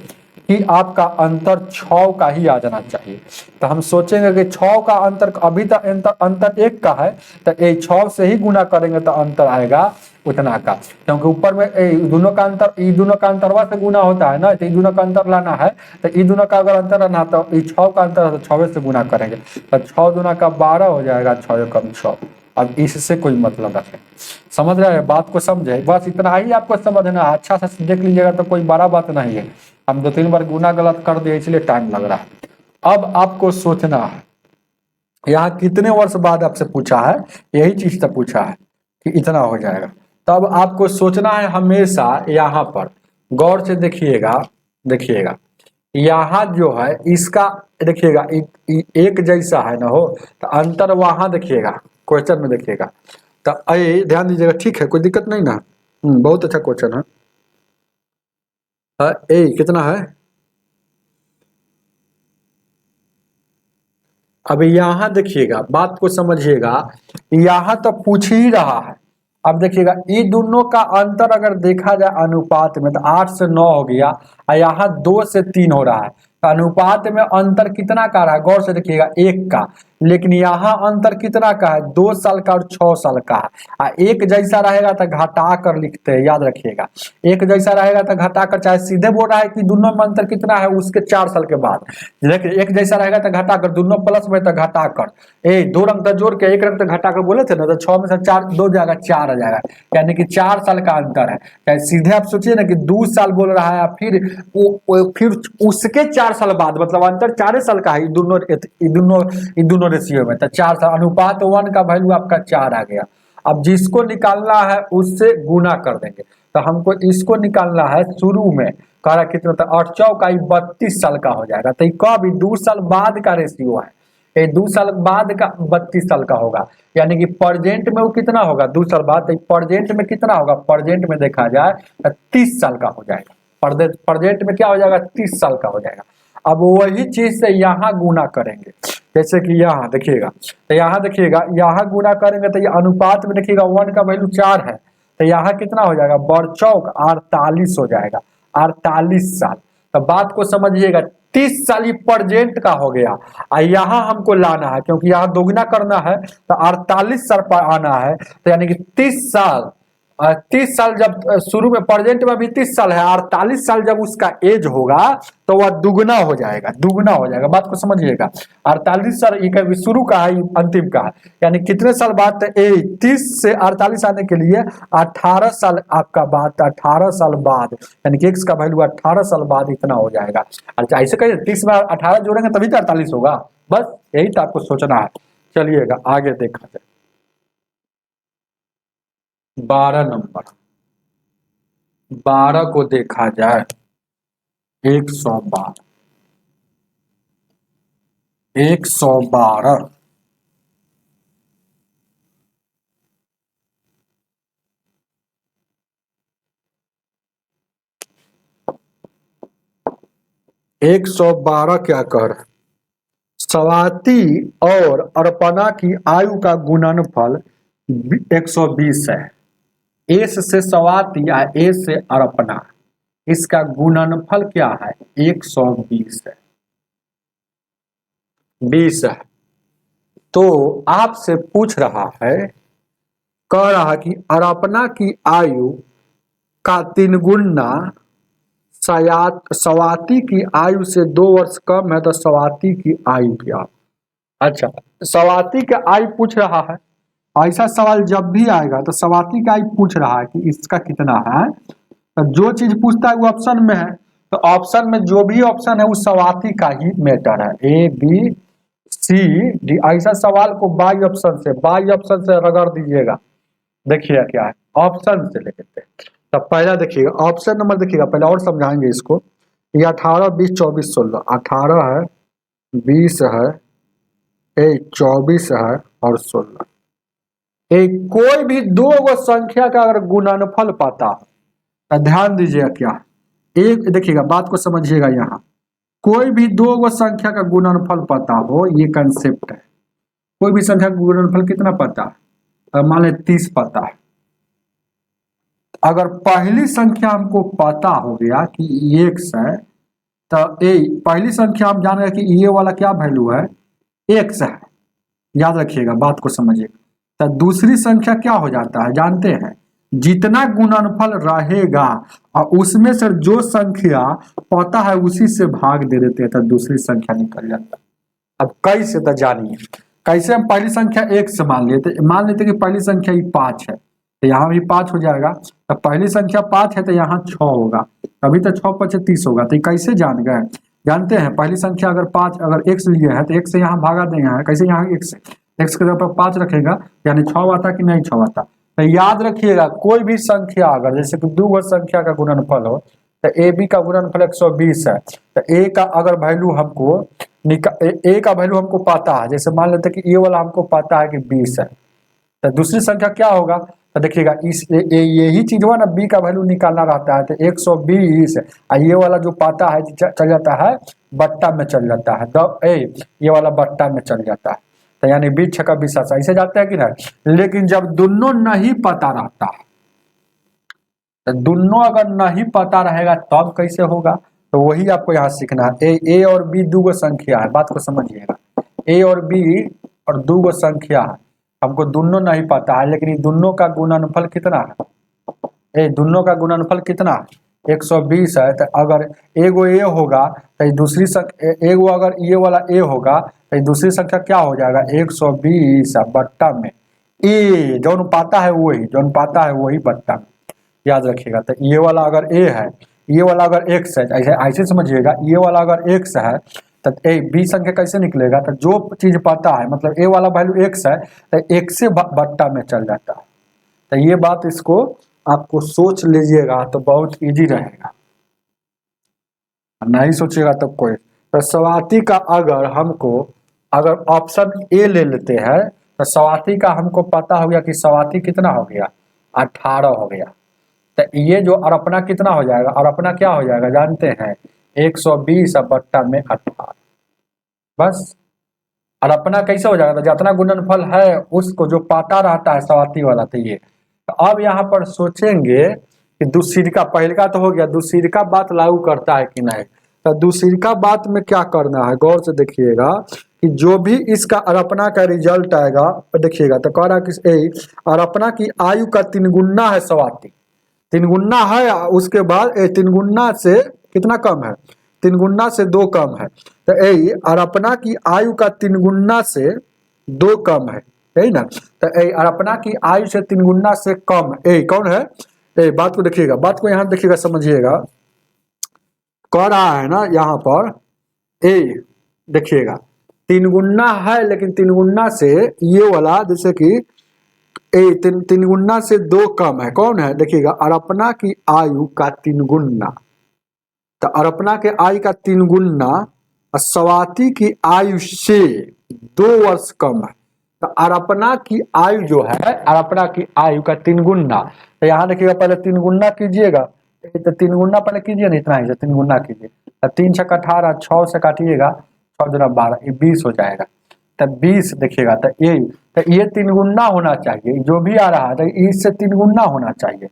कि आपका अंतर 6 का ही आ जाना चाहिए। तो हम सोचेंगे कि 6 का अंतर, अभी तक अंतर 1 का है, तो 6 से ही गुना करेंगे तो अंतर आएगा उतना का, क्योंकि ऊपर में दोनों का अंतर, ई दोनों का अंतरवा से गुना होता है ना, तो ई दोनों का अंतर लाना है, तो ई दोनों का अगर अंतर लाना तो ई 6 का अंतर है तो 6 से गुना करेंगे, तो 6 दूना का 12 हो जाएगा, 6 एकम 6, अब इससे कोई मतलब रखे, समझ रहे हैं बात को, समझे, बस इतना ही आपको समझना है, अच्छा से देख लीजिएगा तो कोई बड़ा बात नहीं है। हम 2-3 बार गुना गलत कर दिए इसलिए टाइम लग रहा है। अब आपको सोचना है यहाँ कितने वर्ष बाद आपसे पूछा है, यही चीज तो पूछा है कि इतना हो जाएगा। तब आपको सोचना है हमेशा यहाँ पर गौर से देखिएगा, देखिएगा यहाँ जो है इसका देखिएगा एक जैसा है ना हो, तो अंतर वहां देखिएगा क्वेश्चन में देखिएगा, तो ध्यान दीजिएगा, ठीक है, कोई दिक्कत नहीं ना। बहुत अच्छा क्वेश्चन है। कितना है, अब यहाँ देखिएगा बात को समझिएगा, यहाँ तो पूछ ही रहा है। अब देखिएगा ये दोनों का अंतर अगर देखा जाए अनुपात में तो 8 से 9 हो गया, और यहाँ 2 से 3 हो रहा है, तो अनुपात में अंतर कितना का रहा है, गौर से देखिएगा 1 का। लेकिन यहाँ अंतर कितना का है, 2 साल का और 6 साल का है। एक जैसा रहेगा तो घटा कर लिखते हैं, याद रखिएगा, एक जैसा रहेगा तो घटा कर, चाहे सीधे बोल रहा है कि दोनों में अंतर कितना है उसके 4 साल के बाद, देखिए एक जैसा रहेगा तो घटा कर, दोनों प्लस में तो घटा कर, 2 रंग तो जोड़ के 1 रंग तो घटा कर बोले थे ना, तो 6 में से 4 2 जाएगा 4 आ जाएगा, यानी कि 4 साल का अंतर है। चाहे सीधे आप सोचिए ना कि 2 साल बोल रहा है, फिर उसके 4 साल बाद, मतलब अंतर 4 साल का है, दोनों रेशियो में, तो 4 साल, अनुपात 1 का वैल्यू आपका 4 आ गया। अब जिसको निकालना है उससे गुना कर देंगे, तो हमको इसको निकालना है, शुरू में कह रहा कितना था, 8 चौका 32 साल का हो जाएगा, तो कब 2 साल बाद का रेशियो है, ये 2 साल बाद का 32 साल का होगा, यानी कि प्रेजेंट में वो कितना होगा 2 साल बाद, तो प्रेजेंट में कितना होगा, प्रेजेंट में देखा जाए तो 30 साल का हो जाएगा, प्रेजेंट में क्या हो जाएगा 30 साल का हो जाएगा। अब वही चीज से यहाँ गुना करेंगे, जैसे कि यहाँ देखिएगा, तो यहाँ देखिएगा यहाँ गुना करेंगे तो ये अनुपात में देखिएगा 1 का वैल्यू 4 है, तो यहाँ कितना हो जाएगा, बरचौक 48 हो जाएगा, 48 साल। तो बात को समझिएगा, 30 साल ये प्रेजेंट का हो गया, और यहाँ हमको लाना है क्योंकि यहाँ दोगुना करना है, तो 48 साल पर आना है, तो यानी कि 30 साल, 30 साल जब शुरू में, प्रेजेंट में भी 30 साल है, 48 साल जब उसका एज होगा तो वह दुगना हो जाएगा, दुगना हो जाएगा, बात को समझिएगा। 48 साल ये शुरू का है, अंतिम का है, यानी कितने साल बाद, 30 से 48 आने के लिए 18 साल आपका बाद, 18 साल बाद, यानी कि x का वैल्यू 18 साल बाद इतना हो जाएगा। अच्छा ऐसे कहिए 30 में 18 जोड़ेंगे तभी तो 48 होगा, बस यही तो आपको सोचना है। चलिएगा आगे देखा जाए, 12 नंबर, 12 को देखा जाए, 112, 112 112 क्या कह रहा है, स्वाति और अर्पणा की आयु का गुणनफल 120 है, एस से स्वाति या ए से अर्पणा, इसका गुणनफल क्या है 120 है, 20 है। तो आपसे पूछ रहा है, कह रहा कि अर्पणा की आयु का 3 गुना स्वाति की आयु से 2 वर्ष कम है, तो स्वाति की आयु क्या। अच्छा स्वाति का आयु पूछ रहा है, ऐसा सवाल जब भी आएगा तो स्वाति का आयु पूछ रहा है कि इसका कितना है, तो जो चीज पूछता है वो ऑप्शन में है, तो ऑप्शन में जो भी ऑप्शन है वो स्वाति का ही मैटर है, ए बी सी डी, ऐसा सवाल को बाई ऑप्शन से रगड़ दीजिएगा। देखिए क्या है, ऑप्शन से लेते हैं, तो पहला देखिएगा ऑप्शन नंबर, देखिएगा पहले और समझाएंगे इसको, ये 18 20 24 16, 18 है 20 है 24 है और 16, कोई भी 2 गो संख्या का अगर गुणनफल पता हो, तो ध्यान दीजिएगा क्या, एक देखिएगा बात को समझिएगा, यहाँ कोई भी 2 गो संख्या का गुणनफल पता हो, ये कंसेप्ट है, कोई भी संख्या का गुणनफल कितना पता है, मान ले 30 पता है, अगर पहली संख्या हमको पता हो गया कि x है, तो पहली संख्या हम जान रहे कि ये वाला क्या वैल्यू है x है, याद रखिएगा बात को समझिएगा। तो दूसरी संख्या क्या हो जाता है जानते हैं, जितना गुणनफल रहेगा और उसमें से जो संख्या पता है उसी से भाग दे देते हैं, तो दूसरी संख्या निकल जाता है। अब कैसे तो जानिए, कैसे हम पहली संख्या एक से मान लेते, मान लेते कि पहली संख्या ही 5 है तो यहाँ भी 5 हो जाएगा। तो पहली संख्या 5 है तो यहाँ 6 होगा, तभी तो 6 5 30 होगा। तो कैसे जान गए, जानते हैं पहली संख्या अगर 5 अगर x लिए है तो x से यहाँ भागा दें, यहाँ कैसे यहाँ x के ऊपर 5 रखेगा यानी 6 आता कि नहीं 6 आता। तो याद रखिएगा कोई भी संख्या अगर जैसे कि दो संख्या का गुणनफल हो तो ए बी का गुणनफल 120 है, तो ए का अगर वैल्यू हमको ए का वैल्यू हमको पता है, जैसे मान लेते हैं कि ये वाला हमको पता है कि 20 है, तो दूसरी संख्या क्या होगा, तो देखिएगा इस यही चीज हुआ ना, बी का वैल्यू निकालना रहता है तो 120 ये वाला जो पाता है चल जाता है बट्टा में चल जाता है, ये वाला बट्टा में चल जाता है, तो यानी 20 छक्का 20 ऐसे जाते हैं कि नहीं। लेकिन जब दोनों नहीं पता रहता है, तो दोनों अगर नहीं पता रहेगा तब कैसे होगा, तो वही आपको यहाँ सीखना है। ए और बी दो संख्या है, बात को समझिएगा, ए और बी और दो संख्या है, हमको दोनों नहीं पता है लेकिन दोनों का गुणनफल कितना है, दोनों का गुणनफल कितना है 120 है। तो अगर एगो ए होगा तो दूसरी संख्या एगो अगर ये वाला ए होगा तो दूसरी संख्या क्या हो जाएगा 120 बट्टा में ए, जौन पाता है वही, जौन पाता है वही बट्टा में, याद रखिएगा। तो ये वाला अगर ए है, ये वाला अगर x है, ऐसे ऐसे समझिएगा, ये वाला अगर x है तो ए बी संख्या कैसे निकलेगा, तो जो चीज पता है मतलब ए वाला वैल्यू x है तो x से बट्टा में चल जाता है। तो ये बात इसको आपको सोच लीजिएगा तो बहुत इजी रहेगा, नहीं सोचिएगा तब कोई। तो सवाती का अगर हमको अगर ऑप्शन ए ले लेते हैं तो सवाती का हमको पता हो गया कि सवाती कितना हो गया 18 हो गया, तो ये जो और अपना कितना हो जाएगा, और अपना क्या हो जाएगा जानते हैं 120 बट्टा में 18, बस। और अपना कैसे हो जाएगा, तो जितना गुणनफल है उसको जो पाता रहता है सवाती वाला, तो ये। तो अब यहाँ पर सोचेंगे कि दूसरी का पहले का तो हो गया, दूसरी का बात लागू करता है कि नहीं। तो दूसरी का बात में क्या करना है, गौर से देखिएगा कि जो भी इसका अरपना का रिजल्ट आएगा देखिएगा, तो कह रहा कि अरपना की आयु का 3 गुना है सवाती, 3 गुना है, उसके बाद 3 गुना से कितना कम है, 3 गुना से 2 कम है, तो अरपना की आयु का 3 गुना से 2 कम है, यही ना। तो अरपना की आयु से 3 गुना से कम कौन है, बात को देखिएगा, बात को यहाँ देखिएगा समझिएगा, कह रहा है ना यहाँ पर देखिएगा 3 गुना है लेकिन 3 गुना से ये वाला जैसे कि 3 गुना से 2 कम है, कौन है देखिएगा अरपना की आयु का 3 गुना, तो अरपना के आयु का 3 गुना सवाती की आयु से 2 वर्ष कम है। तो अरपना की आयु जो है, अरपना की आयु का 3 गुना, तो यहाँ देखिएगा पहले 3 गुना कीजिएगा, तो 3 गुना पहले कीजिए ना, इतना ही 3 गुना कीजिए, तो 3 छक्का 18, 6 से काटिएगा 6 दूना 12, ये 20 हो जाएगा। तो 20 देखिएगा, तो ये 3 गुना होना चाहिए, जो भी आ रहा है तो इससे 3 गुना होना चाहिए,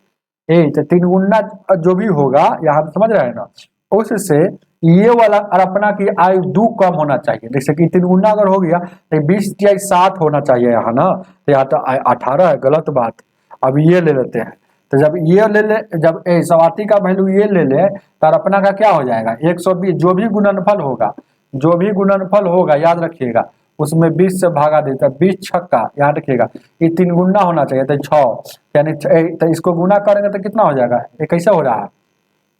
तो 3 गुना जो भी होगा यहाँ समझ रहे हैं ना, उससे ये वाला अरपना की आयु 2 कम होना चाहिए। जैसे कि 3 गुना अगर हो गया तो 20 या 7 होना चाहिए यहाँ ना, तो यहाँ तो 18 है, गलत बात। अब ये ले लेते हैं, तो जब ये ले ले, जब सवाती का वैल्यू ये ले ले तो अरपना का क्या हो जाएगा 120, जो भी गुणनफल होगा, जो भी गुणनफल होगा याद रखिएगा उसमें 20 से भागा देता है, 20 छक्का, याद रखिएगा ये 3 गुना होना चाहिए, तो 6 यानी तो इसको गुना करेंगे तो कितना हो जाएगा, ये कैसे हो रहा है,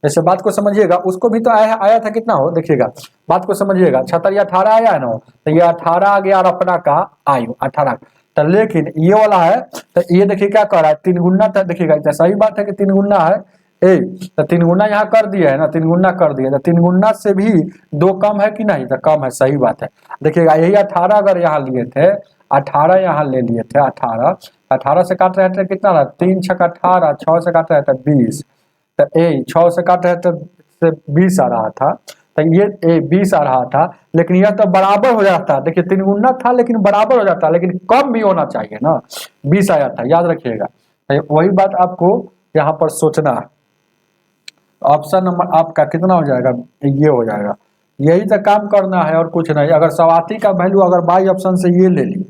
जैसे बात को समझिएगा, उसको भी तो आया था कितना हो, देखिएगा बात को समझिएगा 76 या 18 आया है ना, तो ये 18 आ गया अरपना का आयु 18, तो लेकिन ये वाला है तो ये देखिए क्या कर रहा है 3 गुना, तो देखिएगा तो सही बात है कि 3 गुना है, तो 3 गुना यहाँ कर दिया है ना, 3 गुना कर दिया, तो 3 गुना से भी 2 कम है कि नहीं, तो कम है, सही बात है। देखिएगा यही 18 अगर यहाँ लिए थे, 18 यहाँ ले लिए थे, 18 से काट रहे थे कितना रहा 3 छक्का 18, 6 से काट रहे थे 20, तो 6 से काट रहे थे 20 आ रहा था, तो ये 20 आ रहा था, लेकिन यह तो बराबर हो जाता, देखिए 3 गुना था लेकिन बराबर हो जाता, लेकिन कम भी होना चाहिए ना, 20 आया था, याद रखिएगा। वही बात आपको यहाँ पर सोचना है। ऑप्शन नंबर आपका कितना हो जाएगा, ये हो जाएगा, यही तो काम करना है और कुछ नहीं। अगर सवाती का वैल्यू अगर बाई ऑप्शन से ये ले ली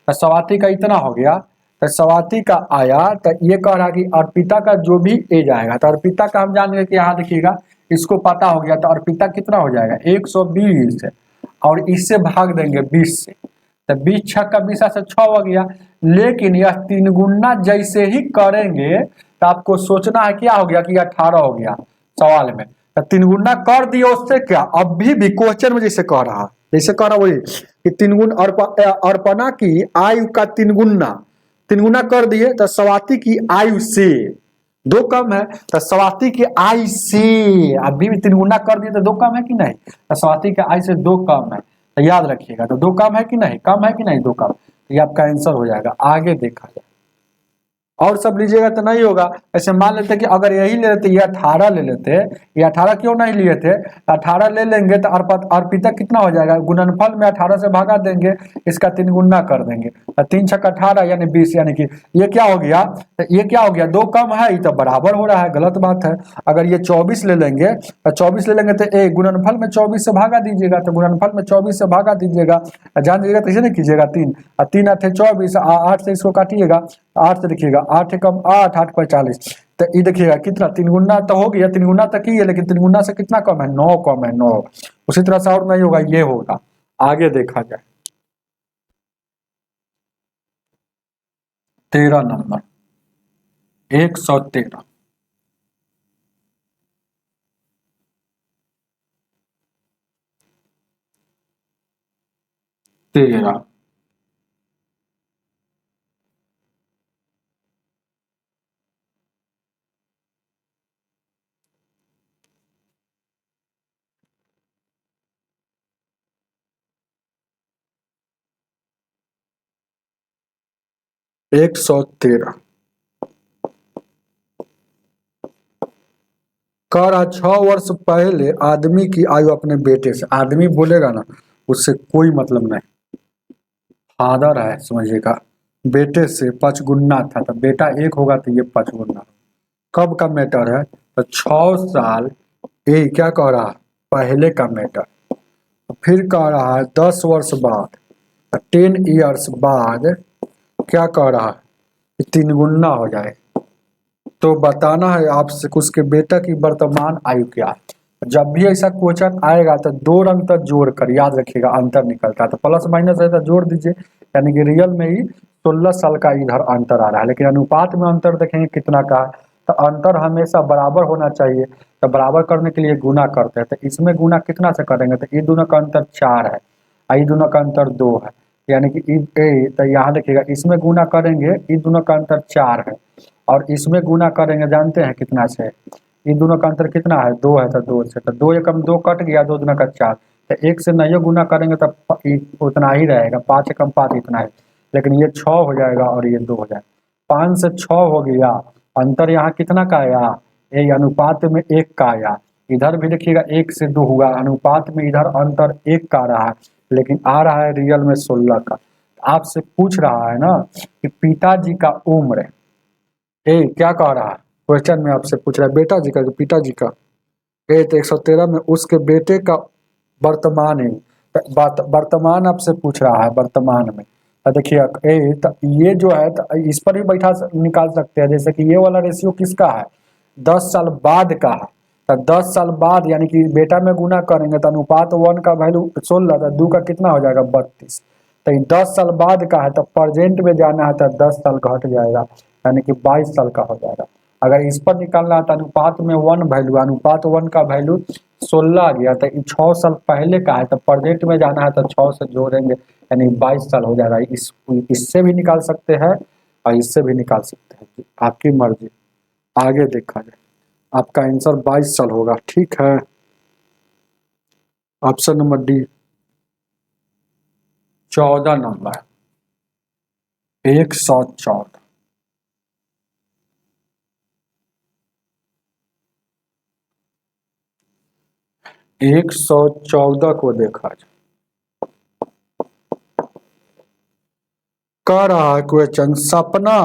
तो सवाती का इतना हो गया, तो सवाती का आया, तो ये कह रहा कि अर्पिता का जो भी एज आएगा, तो अर्पिता का हम जान गए कि यहाँ देखिएगा इसको पता हो गया, तो अर्पिता कितना हो जाएगा 120 और इससे भाग देंगे 20 से, तो 20 छक्का 20 से 6 हो गया। लेकिन यह 3 गुना जैसे ही करेंगे तो आपको सोचना है क्या हो गया कि 18 हो गया सवाल में। तो 3 गुना कर दिए, उससे क्या अभी भी क्वेश्चन में जैसे कह रहा, जैसे कह रहा वही कि 3 गुण अर्पणा की आयु का 3 गुना कर दिए तो स्वाति की आयु से 2 कम है। तो स्वाति की आयु से अभी भी 3 गुना कर दिए तो 2 कम है कि नहीं, तो स्वाति की आयु से 2 कम है। तो याद रखिएगा, तो 2 कम है कि नहीं, कम है कि नहीं, 2 कम। तो ये आपका आंसर हो जाएगा। आगे देखा जाए और सब लीजिएगा तो नहीं होगा। ऐसे मान लेते कि अगर यही ले लेते, ये 18 ले लेते, ये 18 क्यों नहीं लिए थे, 18 ले लेंगे तो अर्पिता कितना हो जाएगा, गुणनफल में 18 से भागा देंगे, इसका 3 गुना कर देंगे, 3 छक 18 यानी 20, यानी कि ये क्या हो गया, तो ये क्या हो गया, 2 कम है, ये तो बराबर हो रहा है, गलत बात है। अगर ये 24 ले लेंगे तो 24 ले लेंगे तो गुणनफल में 24 से भागा दीजिएगा, तो गुणनफल में 24 से भागा दीजिएगा, जान दीजिएगा तो इसे नहीं कीजिएगा, 3 3 8 24, 8 से इसको काटिएगा, 8 से देखिएगा, 8 कम 8, 8 45, तो ये देखिएगा कितना 3 गुना तो हो गया, 3 गुना तक ही है, लेकिन 3 गुना से कितना कम है, 9 कम है, 9। उसी तरह से और नहीं होगा, ये होगा। आगे देखा जाए 13 नंबर, 113। 13 113 कह रहा 6 वर्ष पहले आदमी की आयु अपने बेटे से, आदमी बोलेगा ना उससे कोई मतलब नहीं, फादर है समझिएगा, बेटे से 5 गुना था, तो बेटा 1 होगा तो ये 5 गुना। कब का मैटर है, तो 6 साल, ये क्या कह रहा है, पहले का मैटर। फिर कह रहा है 10 वर्ष बाद, 10 ईयर्स बाद क्या कह रहा है कि 3 गुना हो जाए। तो बताना है आपसे उसके बेटा की वर्तमान आयु क्या है। जब भी ऐसा क्वेश्चन आएगा तो 2 अंक तक जोड़ कर याद रखिएगा, अंतर निकलता है, तो प्लस माइनस है तो जोड़ दीजिए, यानी कि रियल में ही 16 साल का इधर अंतर आ रहा है, लेकिन अनुपात में अंतर देखेंगे कितना का है, तो अंतर हमेशा बराबर होना चाहिए, तो बराबर करने के लिए गुना करते हैं, तो इसमें गुना कितना से करेंगे, तो ये दोनों का अंतर 4 है, ये दोनों का अंतर 2 है, यानी कि तो यहाँ देखिएगा इसमें गुना करेंगे, ये दोनों का अंतर 4 है, और इसमें गुना करेंगे जानते हैं कितना से, इन दोनों का अंतर कितना है, 2 है, तो 2 से, तो 2 एकम 2 कट गया, 2 दूना का 4, तो 1 से नहीं गुना करेंगे तो उतना ही रहेगा, 5 एकम 5 इतना है, लेकिन ये 6 हो जाएगा और ये 2 हो जाएगा, 5 से 6 हो गया, अंतर यहाँ कितना का आया, ये अनुपात में 1 का आया, इधर भी देखिएगा 1 से 2 हुआ, अनुपात में इधर अंतर 1 का आ रहा है, लेकिन आ रहा है रियल में 16 का। आपसे पूछ रहा है ना कि पिताजी का उम्र, क्या कह रहा है क्वेश्चन में, आपसे पूछ रहा है बेटा जी का कि पिताजी का, तो 113 में उसके बेटे का वर्तमान है, वर्तमान आपसे पूछ रहा है वर्तमान में, तो देखिए तो ये जो है तो इस पर भी बैठा निकाल सकते हैं, जैसे कि ये वाला रेशियो किसका है, 10 साल बाद का है, तो 10 साल बाद यानी कि बेटा में गुना करेंगे तो अनुपात 1 का वैल्यू 16, तो 2 का कितना हो जाएगा 32, तो 10 साल बाद का है, तो प्रेजेंट में जाना है तो 10 साल घट जाएगा, यानी कि 22 साल का हो जाएगा। अगर इस पर निकालना है तो अनुपात में 1 वैल्यू, अनुपात 1 का वैल्यू 16 आ गया, तो 6 साल पहले का है, तो प्रेजेंट में जाना है तो 6 से जोड़ेंगे यानी 22 साल हो जाएगा। इससे भी निकाल सकते हैं और इससे भी निकाल सकते हैं, आपकी मर्जी। आगे देखा जाए, आपका आंसर 22 साल होगा, ठीक है। Option number D 14 number, 114। 114 को देखा जाए, कह रहा है क्वेश्चन सपना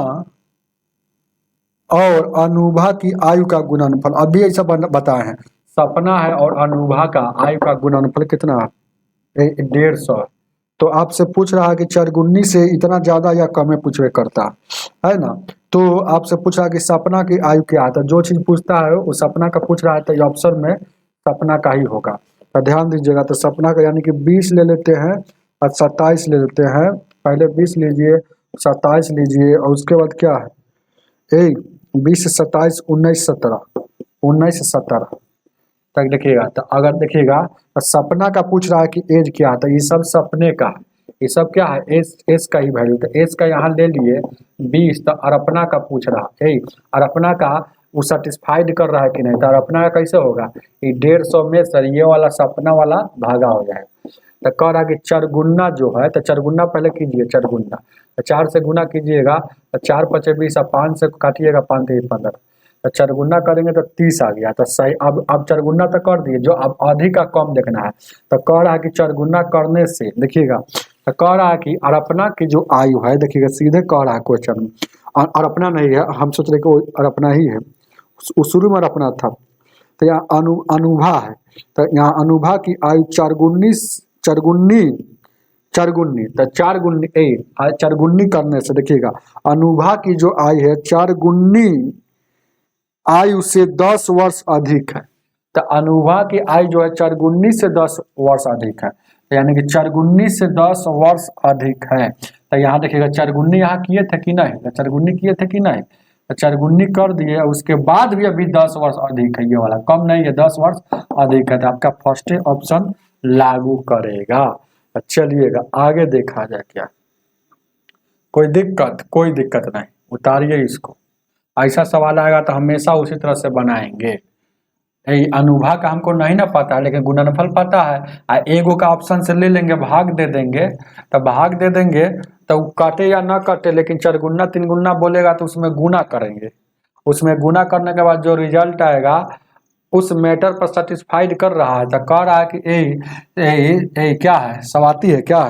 और अनुभा की आयु का गुणनफल, अभी ऐसा बताए हैं, सपना है और अनुभा का आयु का गुणनफल कितना है, 150। तो आपसे पूछ रहा है कि 4 से इतना ज्यादा या कम में पूछवे करता है ना, तो आपसे पूछ रहा है कि सपना की आयु क्या है, तो जो चीज पूछता है वो सपना का पूछ रहा है, तो ऑप्शन में सपना का ही होगा, तो ध्यान दीजिएगा। तो सपना का यानी कि 20 ले लेते हैं, और 27 ले लेते हैं, पहले 20 लीजिए, 27 लीजिए, और उसके बाद क्या है, 20 27 19 17, 19 17 तक देखिएगा। तो अगर देखिएगा तो सपना का पूछ रहा है कि एज क्या है, तो ये सब सपने का है, ये सब क्या है, एज एज का ही वैल्यू। तो एज का यहाँ ले लिए 20, तो अरपना का पूछ रहा है, अरपना का वो सेटिस्फाइड कर रहा है कि नहीं, तो अरपना का कैसे होगा, ये 150 में सर ये वाला सपना वाला भागा हो जाएगा। तो कह रहा है कि चरगुन्ना जो है, तो चरगुन्ना पहले कीजिए, चरगुन्ना तो 4 से गुना कीजिएगा, तो 4 5 20, 5 से काटिएगा, 5 3 15, तो चरगुना करेंगे तो 30 आ गया। तो सही, अब चरगुना तो कर दिए, जो अब अधिक का कम देखना है। तो कह रहा है कि चरगुना करने से देखिएगा, तो कह रहा है कि अरपना की जो आयु है, देखिएगा सीधे कह रहा है क्वेश्चन में, अरपना नहीं है, हम सोच रहे कि वो अरपना ही है, शुरू में अरपना था। तो यहाँ अनुभा है, तो यहाँ अनुभा की आयु चरगुन्नी चरगुन्नी चरगुन्नी, तो 4 गुन्नी चरगुन्नी करने से देखिएगा अनुभा की जो आयु है 4 गुन्नी आयु से 10 वर्ष अधिक है। तो अनुभा की आयु जो है 4 गुन्नी से 10 वर्ष अधिक है, तो यानी कि 4 गुन्नी से 10 वर्ष अधिक है। तो यहाँ देखिएगा 4 गुन्नी यहाँ किए थे कि नहीं, तो 4 गुन्नी किए थे कि नहीं, तो 4 गुन्नी कर दिए, उसके बाद भी अभी 10 वर्ष अधिक है, ये वाला कम नहीं है, 10 वर्ष अधिक है। तो आपका फर्स्ट ऑप्शन लागू करेगा। तो चलिएगा आगे देखा जाए क्या, कोई दिक्कत नहीं, उतारिए इसको। ऐसा सवाल आएगा तो हमेशा उसी तरह से बनाएंगे। अनुभा का हमको नहीं ना पता है, लेकिन गुणनफल पता है, एगो का ऑप्शन से ले लेंगे, भाग दे देंगे, तो भाग दे देंगे तो काटे या ना काटे, लेकिन 4 गुना 3 गुना बोलेगा तो उसमें गुना करेंगे, उसमें गुना करने के बाद जो रिजल्ट आएगा उस मैटर पर सेटिस्फाइड कर रहा है। तो कह रहा है कि क्या है, सवाती है, क्या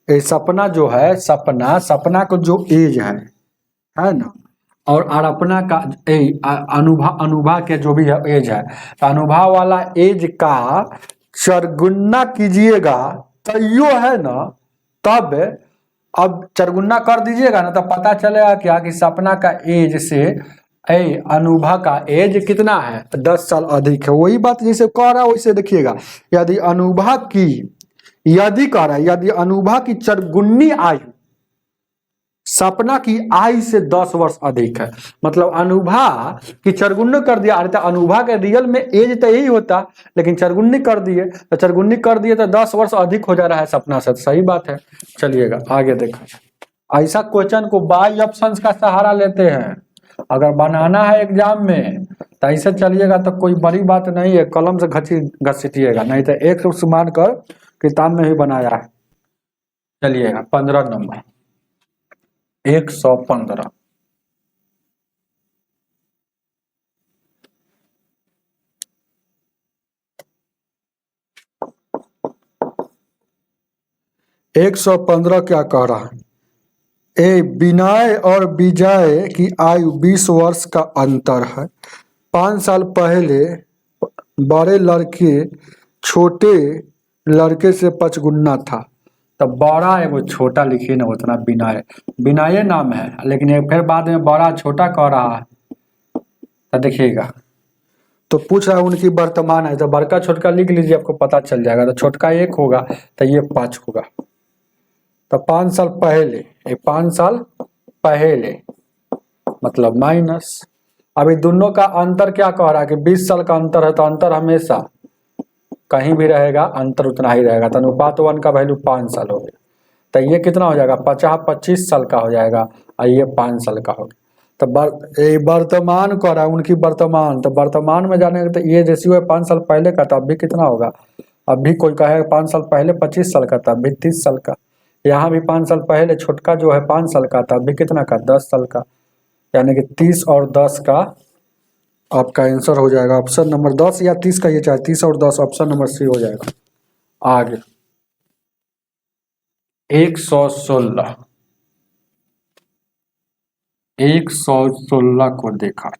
है, सपना जो है, सपना को जो एज है ना, और अरपना का अनुभा के जो भी एज है, तो अनुभा वाला एज का चरगुना कीजिएगा तो यो है ना, तब अब चरगुना कर दीजिएगा ना, तो पता चलेगा क्या कि सपना का एज से अनुभा का एज कितना है, 10 साल अधिक है। वही बात जैसे कह रहा है वैसे देखिएगा, यदि अनुभा की यदि कह रहा है यदि अनुभा की चरगुन्नी आयु सपना की आयु से 10 वर्ष अधिक है, मतलब अनुभा की चरगुन्नी कर दिया, अर्थात अनुभा के रियल में एज तो यही होता, लेकिन चरगुन्नी कर दिए, तो चरगुन्नी कर दिए तो 10 वर्ष अधिक हो जा रहा है सपना से, सही बात है। चलिएगा आगे देखा, ऐसा क्वेश्चन को बाई ऑप्शंस का सहारा लेते हैं, अगर बनाना है एग्जाम में तो ऐसे चलिएगा, तो कोई बड़ी बात नहीं है, कलम से घसीटिएगा, नहीं तो एक मान कर किताब में ही बनाया है। चलिएगा 15 नंबर, 115, एक 115 क्या कह रहा है, विनय और विजय की आयु 20 वर्ष का अंतर है। 5 साल पहले बड़े लड़के छोटे लड़के से 5 गुना था, तो बड़ा है वो छोटा लिखिए ना, उतना विनय नाम है, लेकिन ये फिर बाद में बड़ा छोटा कह रहा है। तो देखिएगा, तो पूछ रहा है उनकी वर्तमान है, तो बड़का छोटका लिख लीजिए, आपको पता चल जाएगा। तो छोटका 1 होगा तो ये 5 होगा। तो 5 साल पहले, 5 साल पहले मतलब माइनस, अभी दोनों का अंतर क्या कह रहा है कि 20 साल का अंतर है, तो अंतर हमेशा कहीं भी रहेगा, अंतर उतना ही रहेगा। तो अनुपात 1 का वैल्यू 5 साल हो गया, तो ये कितना हो जाएगा, 25 साल का हो जाएगा, और ये 5 साल का हो गया। तो वर्तमान कह रहा है उनकी वर्तमान, तो वर्तमान में जाने तो ये रेशियो है 5 साल पहले का, तो अभी कितना होगा, अभी कोई कहे 5 साल पहले 25 साल का था, अभी 30 साल का। यहाँ भी 5 साल पहले छोटका जो है 5 साल का था, अभी कितना का, 10 साल का, यानी कि 30 और 10 का आपका आंसर हो जाएगा ऑप्शन नंबर 10 या 30 का, ये चाहे 30 और 10, ऑप्शन नंबर सी हो जाएगा। आगे 116, 116 को देखा,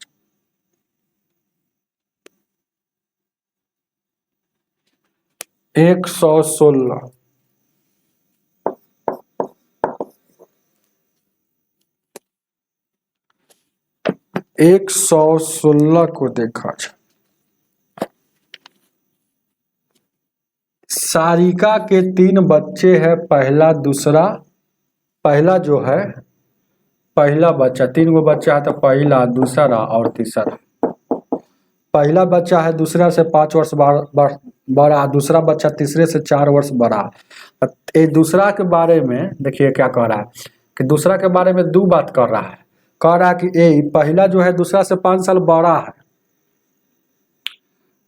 116, 116 को देखा, सारिका के 3 बच्चे हैं, पहला दूसरा, पहला जो है पहला बच्चा, 3 गो बच्चा है तो पहला दूसरा और तीसरा। पहला बच्चा है दूसरा से 5 वर्ष बड़ा, दूसरा बच्चा तीसरे से 4 वर्ष बड़ा। ये दूसरा के बारे में देखिए क्या कह रहा है कि दूसरा के बारे में 2 बात कर रहा है। कह रहा है कि ये पहला जो है दूसरा से 5 साल बड़ा है,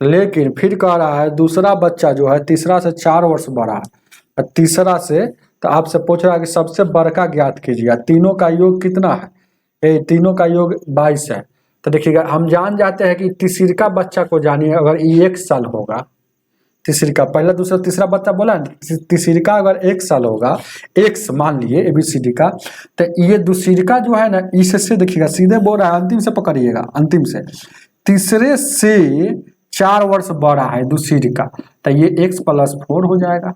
लेकिन फिर कह रहा है दूसरा बच्चा जो है तीसरा से 4 वर्ष बड़ा है। तीसरा से तो आपसे पूछ रहा है कि सबसे बड़का ज्ञात कीजिए, तीनों का योग कितना है? ये तीनों का योग 22 है। तो देखिएगा हम जान जाते हैं कि तीसरा बच्चा को जानिए, अगर ये 1 साल होगा, तीसरा पहला दूसरा तीसरा बच्चा बोला ना, तीसरा अगर 1 साल होगा, एक्स मान लिए ABCD का, तो ये दूसरा जो है ना इससे देखिएगा सीधे बोल रहा है, अंतिम से पकड़िएगा, अंतिम से तीसरे से 4 वर्ष बड़ा है दूसरी का, तो ये x + 4 हो जाएगा।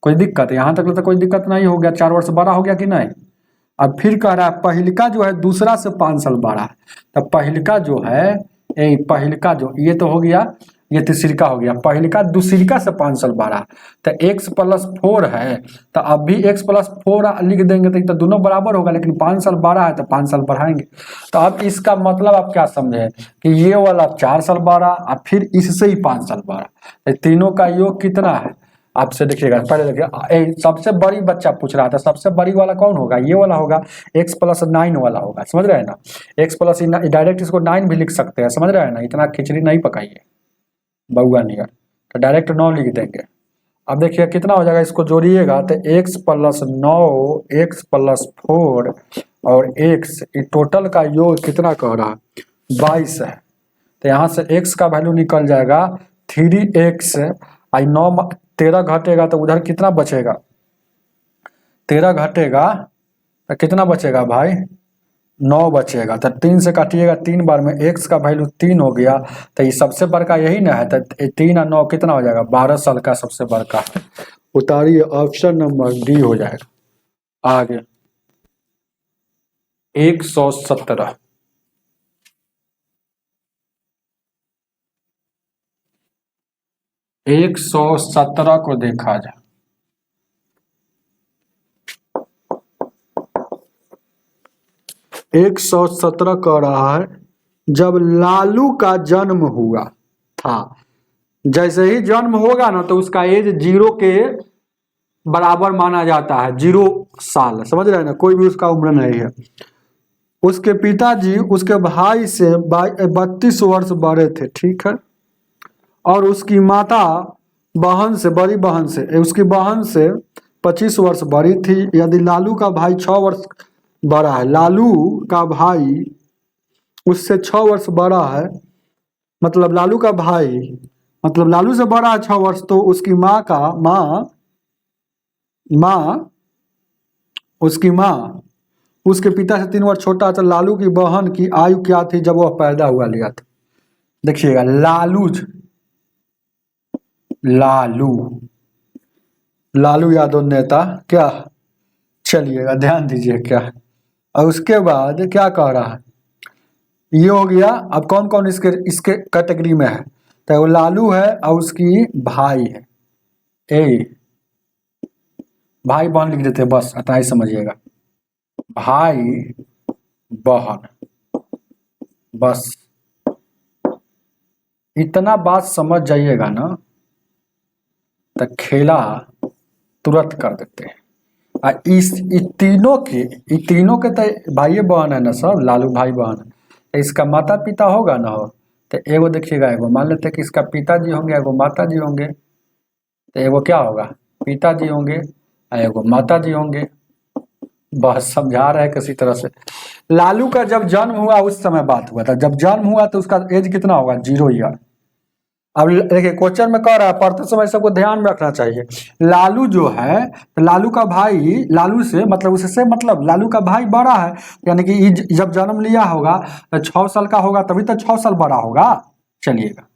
कोई दिक्कत है? यहाँ तक तो कोई दिक्कत नहीं हो गया, 4 वर्ष बड़ा हो गया कि नहीं। अब फिर कह रहा है पहिलका जो है दूसरा से 5 साल बड़ा है, तो पहिलका जो है पहिलका जो ये तो हो गया, ये तीसरा हो गया, पहिलका दूसरा से 5 साल बड़ा, तो x + 4 है, तो अब भी x + 4 लिख देंगे तो दोनों बराबर होगा, लेकिन 5 साल बड़ा है तो 5 साल बढ़ाएंगे। तो अब इसका मतलब आप क्या समझे कि ये वाला 4 साल बड़ा और फिर इससे ही 5 साल बड़ा, तो तीनों का योग कितना है आपसे देखिएगा। पहले देखिए सबसे बड़ी बच्चा पूछ रहा था, सबसे बड़ी वाला कौन होगा? ये वाला होगा, x + 9 वाला होगा, समझ रहे हैं ना। x + डायरेक्ट इसको 9 भी लिख सकते हैं, समझ रहे हैं ना, इतना खिचड़ी नहीं पकाइए बउआ नियर, तो डायरेक्ट 9 लिख देंगे। अब देखिए कितना हो जाएगा, इसको जोड़िएगा तो x + 9, x + 4 और x, टोटल का योग कितना कह रहा है? 22 है। तो यहाँ से x का वैल्यू निकल जाएगा 3x, 9 13 घटेगा तो उधर कितना बचेगा? 13 घटेगा तो कितना बचेगा भाई? 9 बचेगा। तो 3 से काटिएगा, 3 बार में x का वैल्यू 3 हो गया, तो ये सबसे बड़का यही ना है, तो 3 और 9 कितना हो जाएगा? 12 साल का सबसे बड़का। उतारिए, ऑप्शन नंबर डी हो जाएगा। आगे 117, 117 को देखा जाए। एक 117 कह रहा है, जब लालू का जन्म हुआ था, जैसे ही जन्म होगा ना तो उसका एज 0 के बराबर माना जाता है, 0 साल, समझ रहे हैं ना, कोई भी उसका उम्र नहीं है। उसके पिताजी उसके भाई से 32 वर्ष बड़े थे, ठीक है, और उसकी माता बहन से, बड़ी बहन से, उसकी बहन से 25 वर्ष बड़ी थी। यदि लालू का भाई 6 वर्ष बड़ा है, लालू का भाई उससे 6 वर्ष बड़ा है, मतलब लालू का भाई मतलब लालू से बड़ा है 6 वर्ष, तो उसकी उसकी माँ उसके पिता से 3 वर्ष छोटा, तो लालू की बहन की आयु क्या थी जब वह पैदा हुआ लिया था? देखिएगा, लालू यादव नेता क्या, चलिएगा ध्यान दीजिए क्या, और उसके बाद क्या कह रहा है, ये हो गया। अब कौन कौन इसके कैटेगरी में है? तो वो लालू है और उसकी भाई है, भाई बहन लिख देते, बस इतना ही समझिएगा, भाई बहन, बस इतना बात समझ जाइएगा ना, तो खेला तुरंत कर देते हैं। इस तीनों के तो भाई बहन है ना सब, लालू भाई बहन, तो इसका माता पिता होगा ना हो, तो एगो देखिएगा, एगो मान लेते हैं कि इसका पिताजी होंगे, एगो माता जी होंगे, तो एगो क्या होगा? पिताजी होंगे, एगो माता जी होंगे, बस समझा रहे हैं किसी तरह से। लालू का जब जन्म हुआ उस समय बात हुआ था, जब जन्म हुआ तो उसका एज कितना होगा? 0 ईयर। अब देखिए क्वेश्चन में कह रहा है, पढ़ते समय सबको ध्यान में रखना चाहिए, लालू जो है, लालू का भाई, लालू से मतलब उससे मतलब लालू का भाई बड़ा है, यानी कि जब जन्म लिया होगा तो 6 साल का होगा, तभी तो 6 साल बड़ा होगा। चलिएगा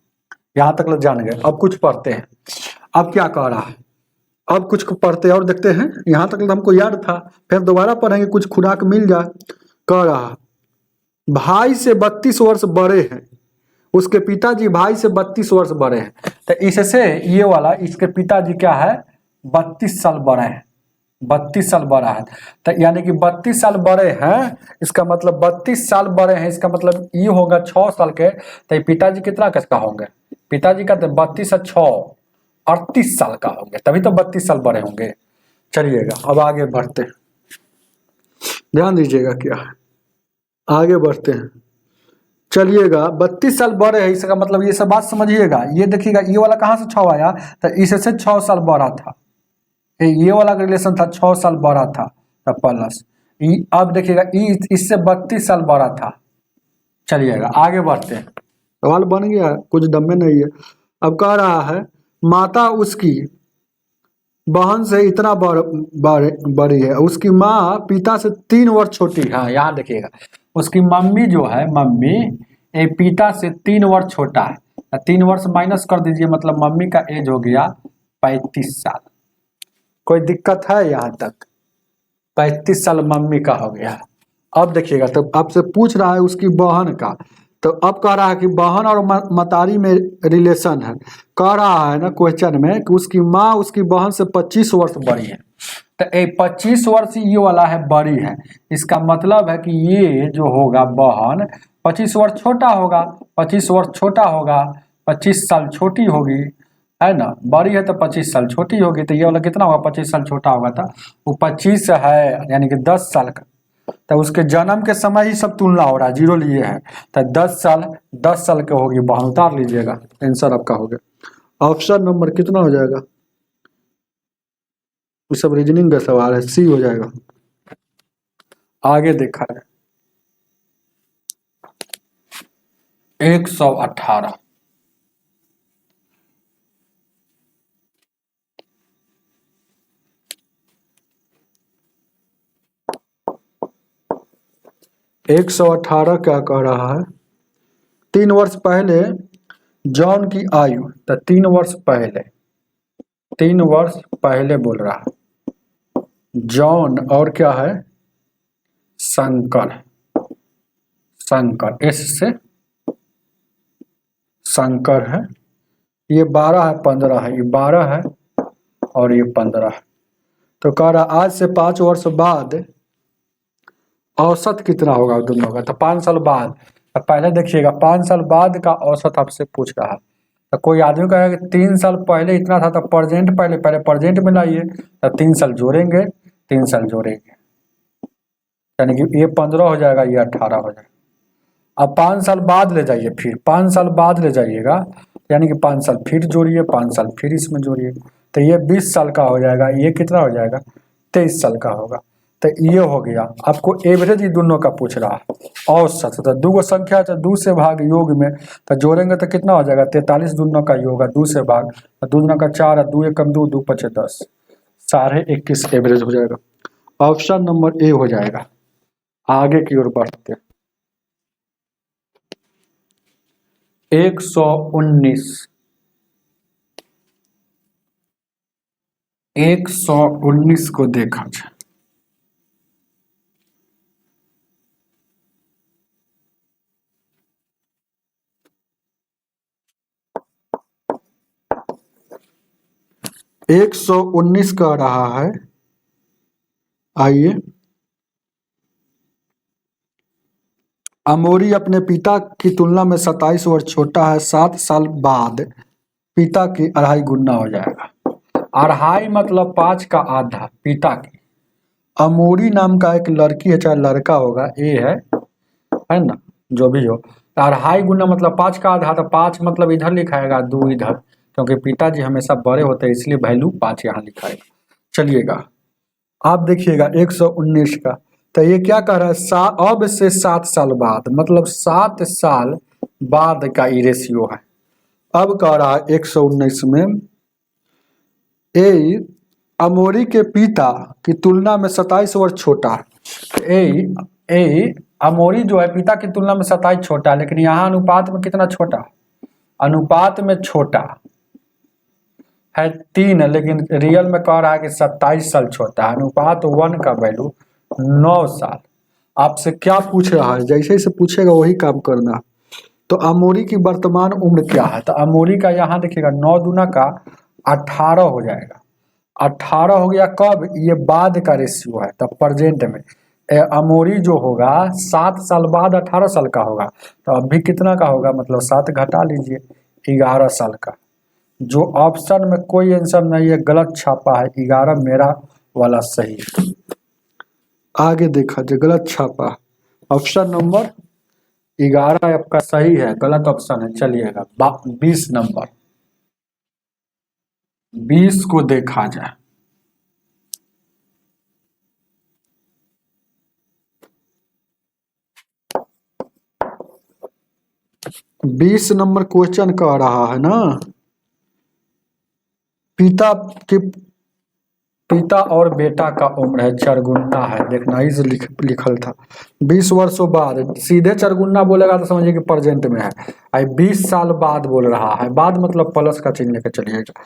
यहाँ तक लोग जान गए। अब कुछ पढ़ते हैं, अब क्या कह रहा है, अब कुछ पढ़ते और देखते हैं। यहाँ तक तो हमको याद था, फिर दोबारा पढ़ेंगे, कुछ खुराक मिल जाए। कह रहा भाई से 32 वर्ष बड़े हैं, उसके पिताजी भाई से 32 वर्ष बड़े हैं। तो इससे ये वाला इसके पिताजी क्या है 32 साल बड़े हैं, 32 साल बड़ा है। तो यानी कि 32 साल बड़े हैं, इसका मतलब 32 साल बड़े हैं, इसका मतलब ये होगा 6 साल के। तो पिताजी कितना का होंगे, पिताजी का तो 32 और 6 38 साल का होंगे, तभी तो 32 साल बड़े होंगे। चलिएगा अब आगे बढ़ते हैं, ध्यान दीजिएगा क्या है, आगे बढ़ते हैं। चलिएगा 32 साल बड़े हैं, इसका मतलब ये सब बात समझिएगा। ये देखिएगा ये वाला कहाँ से 6 आया, तो इससे 6 साल बड़ा था, ये वाला रिलेशन था 6 साल बड़ा था, तो प्लस अब देखिएगा इससे 32 साल बड़ा था। चलिएगा आगे बढ़ते हैं, सवाल बन गया, कुछ दम में नहीं है। अब कह रहा है माता उसकी बहन से इतना बड़ी है, उसकी माँ पिता से 3 वर्ष छोटी है। हाँ यहाँ देखिएगा उसकी मम्मी जो है, मम्मी ये पिता से 3 वर्ष छोटा है। 3 वर्ष माइनस कर दीजिए, मतलब मम्मी का एज हो गया 35 साल। कोई दिक्कत है यहाँ तक, 35 साल मम्मी का हो गया। अब देखिएगा तो आपसे पूछ रहा है उसकी बहन का, तो अब कह रहा है कि बहन और मतारी में रिलेशन है। कह रहा है ना क्वेश्चन में कि उसकी माँ उसकी बहन से 25 वर्ष बड़ी है। तो 25 वर्ष ये वाला है बड़ी है, इसका मतलब है कि ये जो होगा बहन 25 वर्ष छोटा होगा, 25 वर्ष छोटा होगा, 25 साल छोटी होगी, है ना। बड़ी है तो 25 साल छोटी होगी, तो ये वाला कितना होगा 25 साल छोटा होगा, था वो 25 है यानी कि 10 साल का। तो उसके जन्म के समय ही सब तुलना हो रहा है, 0 लिए है, तो 10 साल के होगी बहन, उतार लीजिएगा, आंसर आपका हो गया। ऑप्शन नंबर कितना हो जाएगा, वो सब रीजनिंग का सवाल है, सी हो जाएगा। आगे देखा है 118, क्या कह रहा है, 3 वर्ष पहले जॉन की आयु, तो 3 वर्ष पहले बोल रहा है जॉन, और क्या है शंकर, एस से शंकर है। ये 12 है, 15 है, ये 12 है और ये 15 है। तो कह रहा आज से 5 वर्ष बाद औसत कितना होगा दोनों का, तो 5 साल बाद। तो पहले देखिएगा 5 साल बाद का औसत आपसे पूछ रहा है। तो कोई आदमी कहेगा कि 3 साल पहले इतना था, तो प्रेजेंट पहले प्रेजेंट में लाइए, तो 3 साल जोड़ेंगे, 3 साल जोड़ेंगे, यानी कि ये 15 हो जाएगा, ये 18 हो जाएगा। अब 5 साल बाद ले जाइए, फिर 5 साल बाद ले जाइएगा, यानी कि 5 साल फिर जोड़िए, 5 साल फिर इसमें जोड़िए, तो ये 20 साल का हो जाएगा, ये कितना हो जाएगा 23 साल का होगा। तो ये हो गया, आपको एवरेज ही दोनों का पूछ रहा है, औसत। तो 2 संख्या तो 2 से भाग योग में, तो जोड़ेंगे तो कितना हो जाएगा 43, दोनों का योग 2 से भाग, 2 दूना का 4, 2 एकम 2, 2 पचे 10, 21.5 एवरेज हो जाएगा। ऑप्शन नंबर ए हो जाएगा। आगे की ओर बढ़ते 119 को देखा जाए। एक 119 कह रहा है, आइए, अमोरी अपने पिता की तुलना में 27 वर्ष छोटा है, 7 साल बाद पिता की 2.5 गुना हो जाएगा। 2.5 मतलब 5 का आधा पिता की। अमोरी नाम का एक लड़की है, चाहे लड़का होगा, ए है ना, जो भी हो। 2.5 गुना मतलब 5 का आधा, तो 5 मतलब इधर लिखाएगा, 2 इधर, क्योंकि पिताजी हमेशा बड़े होते हैं, इसलिए वैल्यू 5 यहाँ लिखाएगा। चलिएगा आप देखिएगा 119 का, तो ये क्या कह रहा है, अब से 7 साल बाद, मतलब 7 साल बाद का ये रेशियो है। अब कह रहा है 119 में ए अमोरी के पिता की तुलना में 27 वर्ष छोटा है। ए अमोरी जो है पिता की तुलना में 27 छोटा है, लेकिन यहाँ अनुपात में कितना छोटा, अनुपात में छोटा है 3, लेकिन रियल में कह रहा है कि 27 साल छोटा है। अनुपात 1 का वैल्यू 9 साल। आपसे क्या पूछ रहा है, जैसे से पूछेगा वही काम करना। तो अमोरी की वर्तमान उम्र क्या है? तो अमोरी का यहाँ देखिएगा 9 दूना का 18 हो जाएगा। 18 हो गया कब? ये बाद का रेशियो है, तो प्रेजेंट में अमोरी जो होगा 7 साल बाद 18 साल का होगा। तो अभी कितना का होगा? मतलब 7 घटा लीजिए, 11 साल का। जो ऑप्शन में कोई आंसर नहीं है, गलत छापा है, 11 मेरा वाला सही है। आगे देखा जो गलत छापा, ऑप्शन नंबर 11 आपका सही है, गलत ऑप्शन है। चलिएगा 20 नंबर, 20 को देखा जाए। बीस नंबर क्वेश्चन कह रहा है ना, पिता और बेटा का उम्र है चरगुना है, देखना इस लिखल था 20 वर्षों बाद। सीधे चरगुना बोलेगा तो समझिए कि प्रेजेंट में है। आई 20 साल बाद बोल रहा है, बाद मतलब प्लस का चिन्ह लेकर चलिएगा।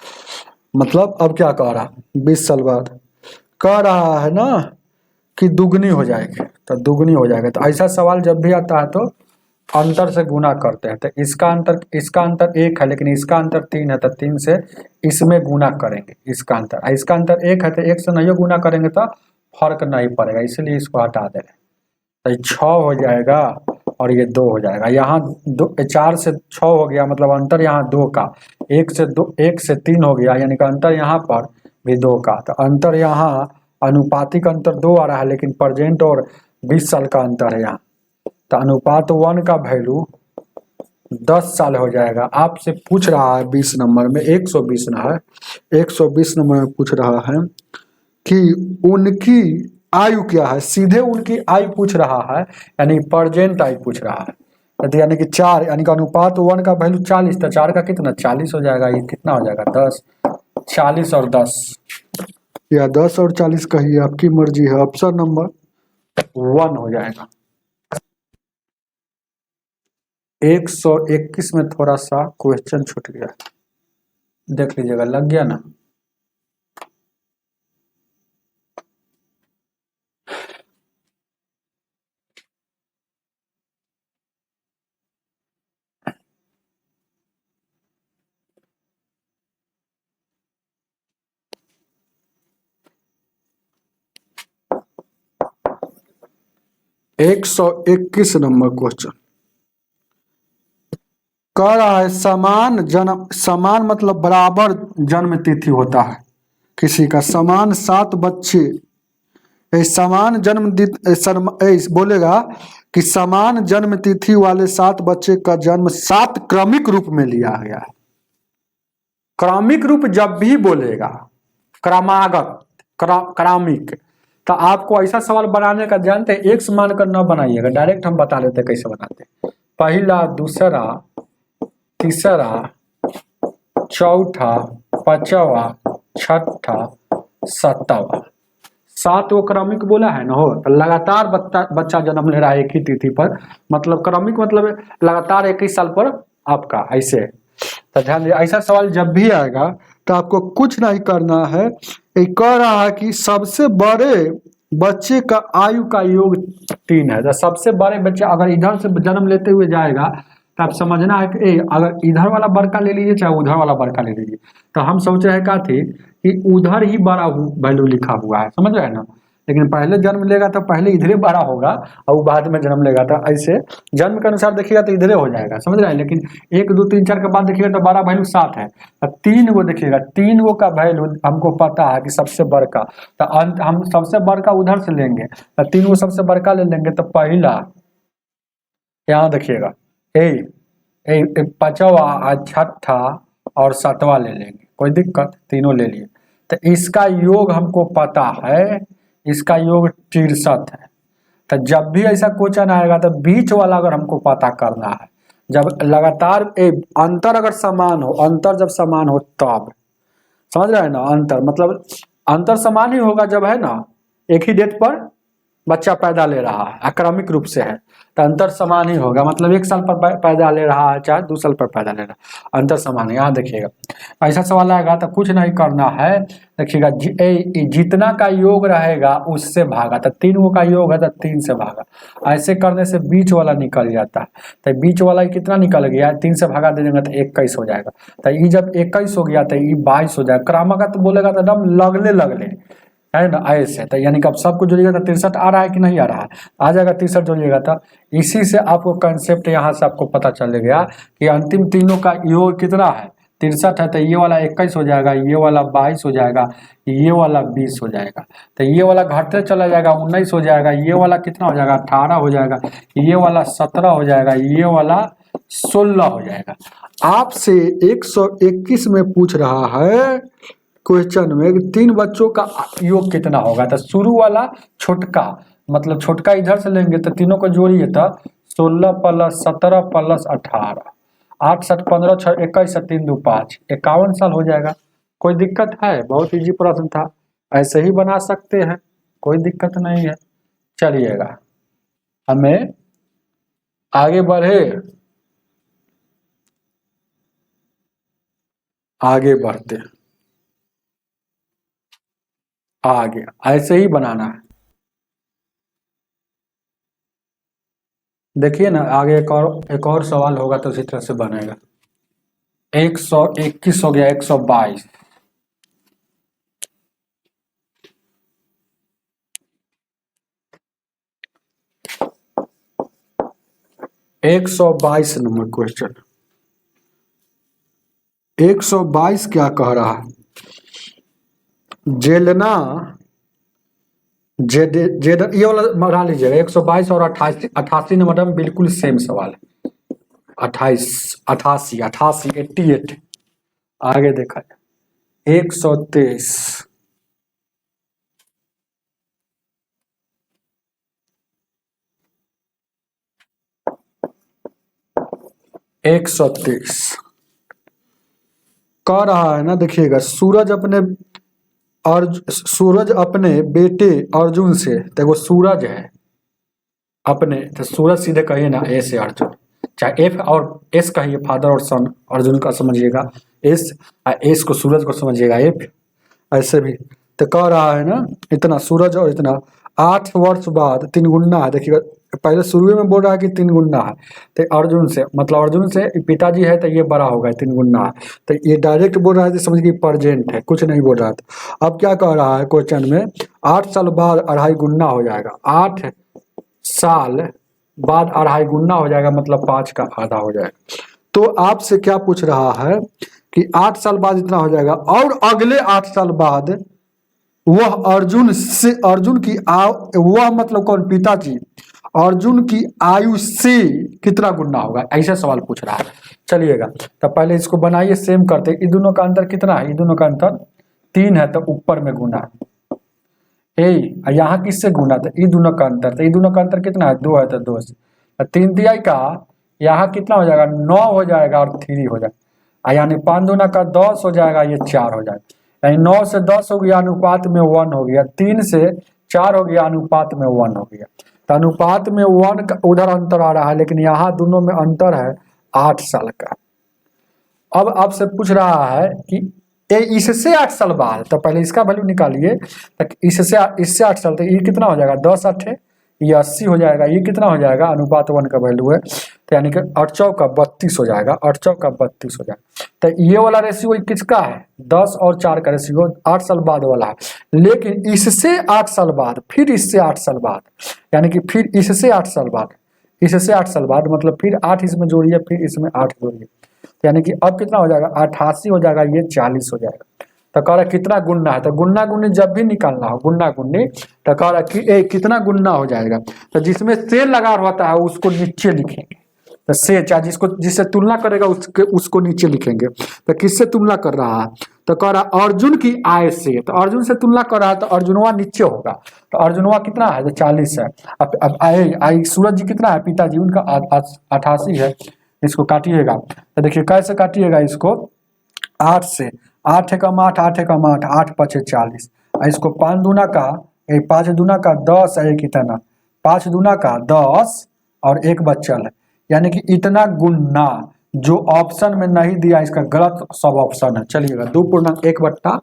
मतलब अब क्या कह रहा है? 20 साल बाद कह रहा है ना कि दुगनी हो जाएगी, तो दुगनी हो जाएगा। तो ऐसा सवाल जब भी आता है तो अंतर से गुना करते हैं। तो इसका अंतर 1 है, लेकिन इसका अंतर 3 है, तो 3 से इसमें गुना करेंगे। इसका अंतर 1 है, तो 1 से नहीं गुना करेंगे तो फर्क नहीं पड़ेगा, इसलिए इसको हटा दे रहे। तो 6 हो जाएगा और ये 2 हो जाएगा। यहाँ 4 से 6 हो गया, मतलब अंतर यहाँ 2 का। 1 से 3 हो गया, यानी कि अंतर यहाँ पर भी 2 का। तो अंतर यहाँ अनुपातिक अंतर 2 आ रहा है, लेकिन प्रेजेंट और 20 साल का अंतर है यहाँ। तो अनुपात 1 का वैल्यू 10 साल हो जाएगा। आपसे पूछ रहा है 20 नंबर में, 120 ना है, 120 नंबर में पूछ रहा है कि उनकी आयु क्या है। सीधे उनकी आयु पूछ रहा है, यानी प्रेजेंट आयु पूछ रहा है। तो यानी कि 4, यानी कि अनुपात 1 का वैल्यू 40, तो 4 का कितना 40 हो जाएगा। ये कितना हो जाएगा 10, 40 और 10, या 10 और 40 कहिए, आपकी मर्जी है। ऑप्शन नंबर 1 हो जाएगा। 121 में थोड़ा सा क्वेश्चन छूट गया, देख लीजिएगा, लग गया ना। एक 121 नंबर क्वेश्चन कह रहा है समान मतलब बराबर जन्म तिथि होता है किसी का। समान 7 बच्चे, समान जन्म बोलेगा कि समान जन्म तिथि वाले 7 बच्चे का जन्म 7 क्रमिक रूप में लिया गया है। क्रमिक रूप जब भी बोलेगा, क्रमागत, क्रमिक, तो आपको ऐसा सवाल बनाने का जानते हैं, एक मान कर न बनाइएगा, डायरेक्ट हम बता देते कैसे बनाते हैं। पहला, दूसरा, तीसरा, चौथा, पांचवा, छठा, सातवां, 7 वो क्रमिक बोला है ना। हो तो लगातार बच्चा जन्म ले रहा है एक ही तिथि पर, मतलब क्रमिक मतलब लगातार 21 साल पर आपका ऐसे। तो ध्यान दीजिए, ऐसा सवाल जब भी आएगा तो आपको कुछ नहीं करना है। एक कह रहा है कि सबसे बड़े बच्चे का आयु का योग 3 है। तो सबसे बड़े बच्चे अगर इधर से जन्म लेते हुए जाएगा तो आप समझना है कि अगर इधर वाला बड़का ले लीजिए चाहे उधर वाला बड़का ले लीजिए। तो हम सोच रहे क्या थे कि उधर ही बड़ा वैल्यू लिखा हुआ है, समझ रहे हैं ना। लेकिन पहले जन्म लेगा तो पहले इधरे बड़ा होगा और बाद में जन्म लेगा तो ऐसे जन्म के अनुसार देखिएगा तो इधरे हो जाएगा, समझ रहे हैं। लेकिन 1 2 3 4 के बाद देखिएगा तो बड़ा वैल्यू 7 है। तो 3 गो देखिएगा, 3 गो का वैल्यू हमको पता है कि सबसे बड़का, तो हम सबसे बड़का उधर से लेंगे, तो 3 गो सबसे बड़का ले लेंगे। तो पहला यहाँ देखिएगा, पांचवा, छठा और सातवां ले लेंगे, कोई दिक्कत, तीनों ले लिए। तो इसका योग हमको पता है, इसका योग 63 है। तो जब भी ऐसा क्वेश्चन आएगा तो बीच वाला अगर हमको पता करना है, जब लगातार अंतर अगर समान हो, अंतर जब समान हो तब, समझ रहे हैं ना। अंतर मतलब अंतर समान ही होगा जब है ना एक ही डेट पर बच्चा पैदा ले रहा है, अक्रमिक रूप से है, तो अंतर समान ही होगा। मतलब 1 साल पर पैदा ले रहा है चाहे 2 साल पर पैदा ले रहा है, अंतर समान है। यहाँ देखिएगा ऐसा सवाल आएगा तो कुछ नहीं करना है। देखिएगा जितना का योग रहेगा उससे भागा, तो 3 का योग है तो 3 से भागा। ऐसे करने से बीच वाला निकल जाता है, तो बीच वाला कितना निकल गया, 3 से भागा दे देंगे तो 21 हो जाएगा। तो ये जब 21 हो गया तो ये 22 हो जाएगा। क्रमागत बोलेगा तो एकदम लगले लगले है ना, ऐसे। तो यानी कि अब सबको जोड़िएगा तो 63 आ रहा है कि नहीं आ रहा है, आ जाएगा 63 जोड़िएगा। तो इसी से आपको कंसेप्ट यहाँ से आपको पता चल गया कि अंतिम तीनों का योग कितना है, 63 है। तो ये वाला 21 हो जाएगा, ये वाला 22 हो जाएगा, ये वाला 20 हो जाएगा। तो ये वाला घटते चला जाएगा, 19 हो जाएगा, ये वाला कितना हो जाएगा, 18 हो जाएगा, ये वाला 17 हो जाएगा, ये वाला 16 हो जाएगा। आपसे 121 में पूछ रहा है क्वेश्चन में 3 बच्चों का योग कितना होगा। तो शुरू वाला छोटका, मतलब छोटका इधर से लेंगे तो तीनों को जोड़िए तो 16 + 17 + 18, 8 7 15 6 21 3 2 5, 51 साल हो जाएगा। कोई दिक्कत है? बहुत इजी प्रश्न था, ऐसे ही बना सकते हैं, कोई दिक्कत नहीं है। चलिएगा हमें आगे बढ़े, आगे बढ़ते हैं, आगे ऐसे ही बनाना है। देखिए ना आगे एक और सवाल होगा तो उसी तरह से बनेगा। 121 हो गया, 122, 122 नंबर क्वेश्चन। 122 क्या कह रहा है, जेलना ये वाला बढ़ा लीजिएगा। 122 और 88 नंबर में बिल्कुल सेम सवाल है। 28 88 88 88 आगे देखा जाए। 123 130 कह रहा है ना। देखिएगा सूरज अपने बेटे अर्जुन से, देखो सूरज है अपने, तो सूरज सीधे कहिए ना ए से अर्जुन, चाहे एफ और एस कहिए फादर और सन, अर्जुन का समझिएगा एस, एस को सूरज को समझिएगा एफ, ऐसे भी। तो कह रहा है ना इतना सूरज और इतना 8 वर्ष बाद 3 गुना है। देखिएगा पहले शुरू में बोल रहा है कि 3 गुना है, तो अर्जुन से मतलब अर्जुन से पिताजी है तो ये बड़ा होगा 3 गुना है। तो ये डायरेक्ट बोल रहा है तो समझिए प्रेजेंट है, कुछ नहीं बोल रहा था। अब क्या कह रहा है क्वेश्चन में, 8 साल बाद 2.5 गुना हो जाएगा, 8 साल बाद 2.5 गुना हो जाएगा, मतलब 5 का आधा हो जाएगा। तो आपसे क्या पूछ रहा है कि 8 साल बाद इतना हो जाएगा और अगले 8 साल बाद वह अर्जुन की वह मतलब कौन, पिताजी अर्जुन की आयु से कितना गुना होगा, ऐसा सवाल पूछ रहा है। चलिएगा तो पहले इसको बनाइए, सेम करते। इन दोनों का अंतर कितना है, इन दोनों का अंतर 3 है, तो ऊपर में गुना यहाँ किससे गुना, तो इन दोनों का अंतर, तो इन दोनों का अंतर कितना है, 2 है, तो 2 से 3 दिया का यहाँ कितना हो जाएगा, 9 हो जाएगा और 3 हो जाएगा, यानी 5 दूना का 10 हो जाएगा, ये 4 हो जाएगा। यानी 9 से 10 हो गया, अनुपात में 1 हो गया, 3 से 4 हो गया, अनुपात में 1 हो गया। तो अनुपात में 1 का उधर अंतर आ रहा है, लेकिन यहाँ दोनों में अंतर है 8 साल का। अब आपसे पूछ रहा है कि इससे 8 साल बाद, तो पहले इसका वैल्यू निकालिए, इससे 8 साल, तो ये कितना हो जाएगा, 10 8 ये 80 हो जाएगा, ये कितना हो जाएगा, अनुपात 1 का वैल्यू है, तो यानी कि 8 चौका 32 हो जाएगा, 8 चौका 32 हो जाएगा। तो ये वाला रेशियो किसका है, 10 और 4 का रेशियो 8 साल बाद वाला है। लेकिन इससे 8 साल बाद, फिर इससे 8 साल बाद, यानी कि फिर इससे 8 साल बाद, इससे 8 साल बाद, मतलब फिर 8 इसमें जोड़िए, फिर इसमें 8 जोड़िए, यानी कि अब कितना हो जाएगा, 88 हो जाएगा, ये 40 हो जाएगा। तो कह रहा कितना गुना है, तो गुना गुनी जब भी निकालना हो, गुना गुनी, तो कह रहा कि कितना गुना हो जाएगा, तो जिसमें से लगा होता है उसको नीचे लिखेंगे, तो से चाहे जिससे तुलना करेगा उसको नीचे लिखेंगे। तो किससे तुलना कर रहा है, तो कह रहा अर्जुन की आय से, तो अर्जुन से तुलना कर रहा है, तो अर्जुनवा नीचे होगा, तो अर्जुनवा कितना है, तो 40 है। अब आय सूरज जी कितना है, पिताजी उनका 88 है। इसको काटिएगा, तो देखिए कैसे काटिएगा इसको, 8 से, 8 एकम 8, 8 एकम 8, 8 5 40, इसको 5 दूना का 5 दूना का 10 है, कितना 5 दूना का 10 और एक बचल है, यानी कि इतना गुना जो ऑप्शन में नहीं दिया इसका गलत सब ऑप्शन है। चलिएगा 2.1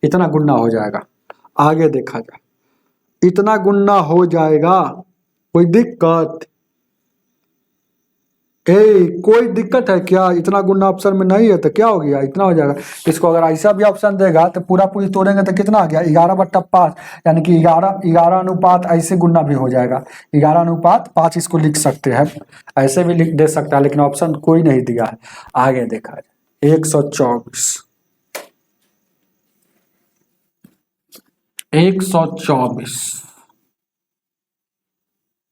इतना गुना हो जाएगा। आगे देखा जाए, इतना गुना हो जाएगा, कोई दिक्कत? कोई दिक्कत है क्या? इतना गुना ऑप्शन में नहीं है तो क्या हो गया, इतना हो जाएगा। इसको अगर ऐसा भी ऑप्शन देगा तो पूरा पूरी तोड़ेंगे तो कितना आ गया 11/5, यानी कि 11 अनुपात ऐसे गुना भी हो जाएगा, 11/5 इसको लिख सकते हैं, ऐसे भी लिख दे सकता है, लेकिन ऑप्शन कोई नहीं दिया है। आगे देखा जाए 124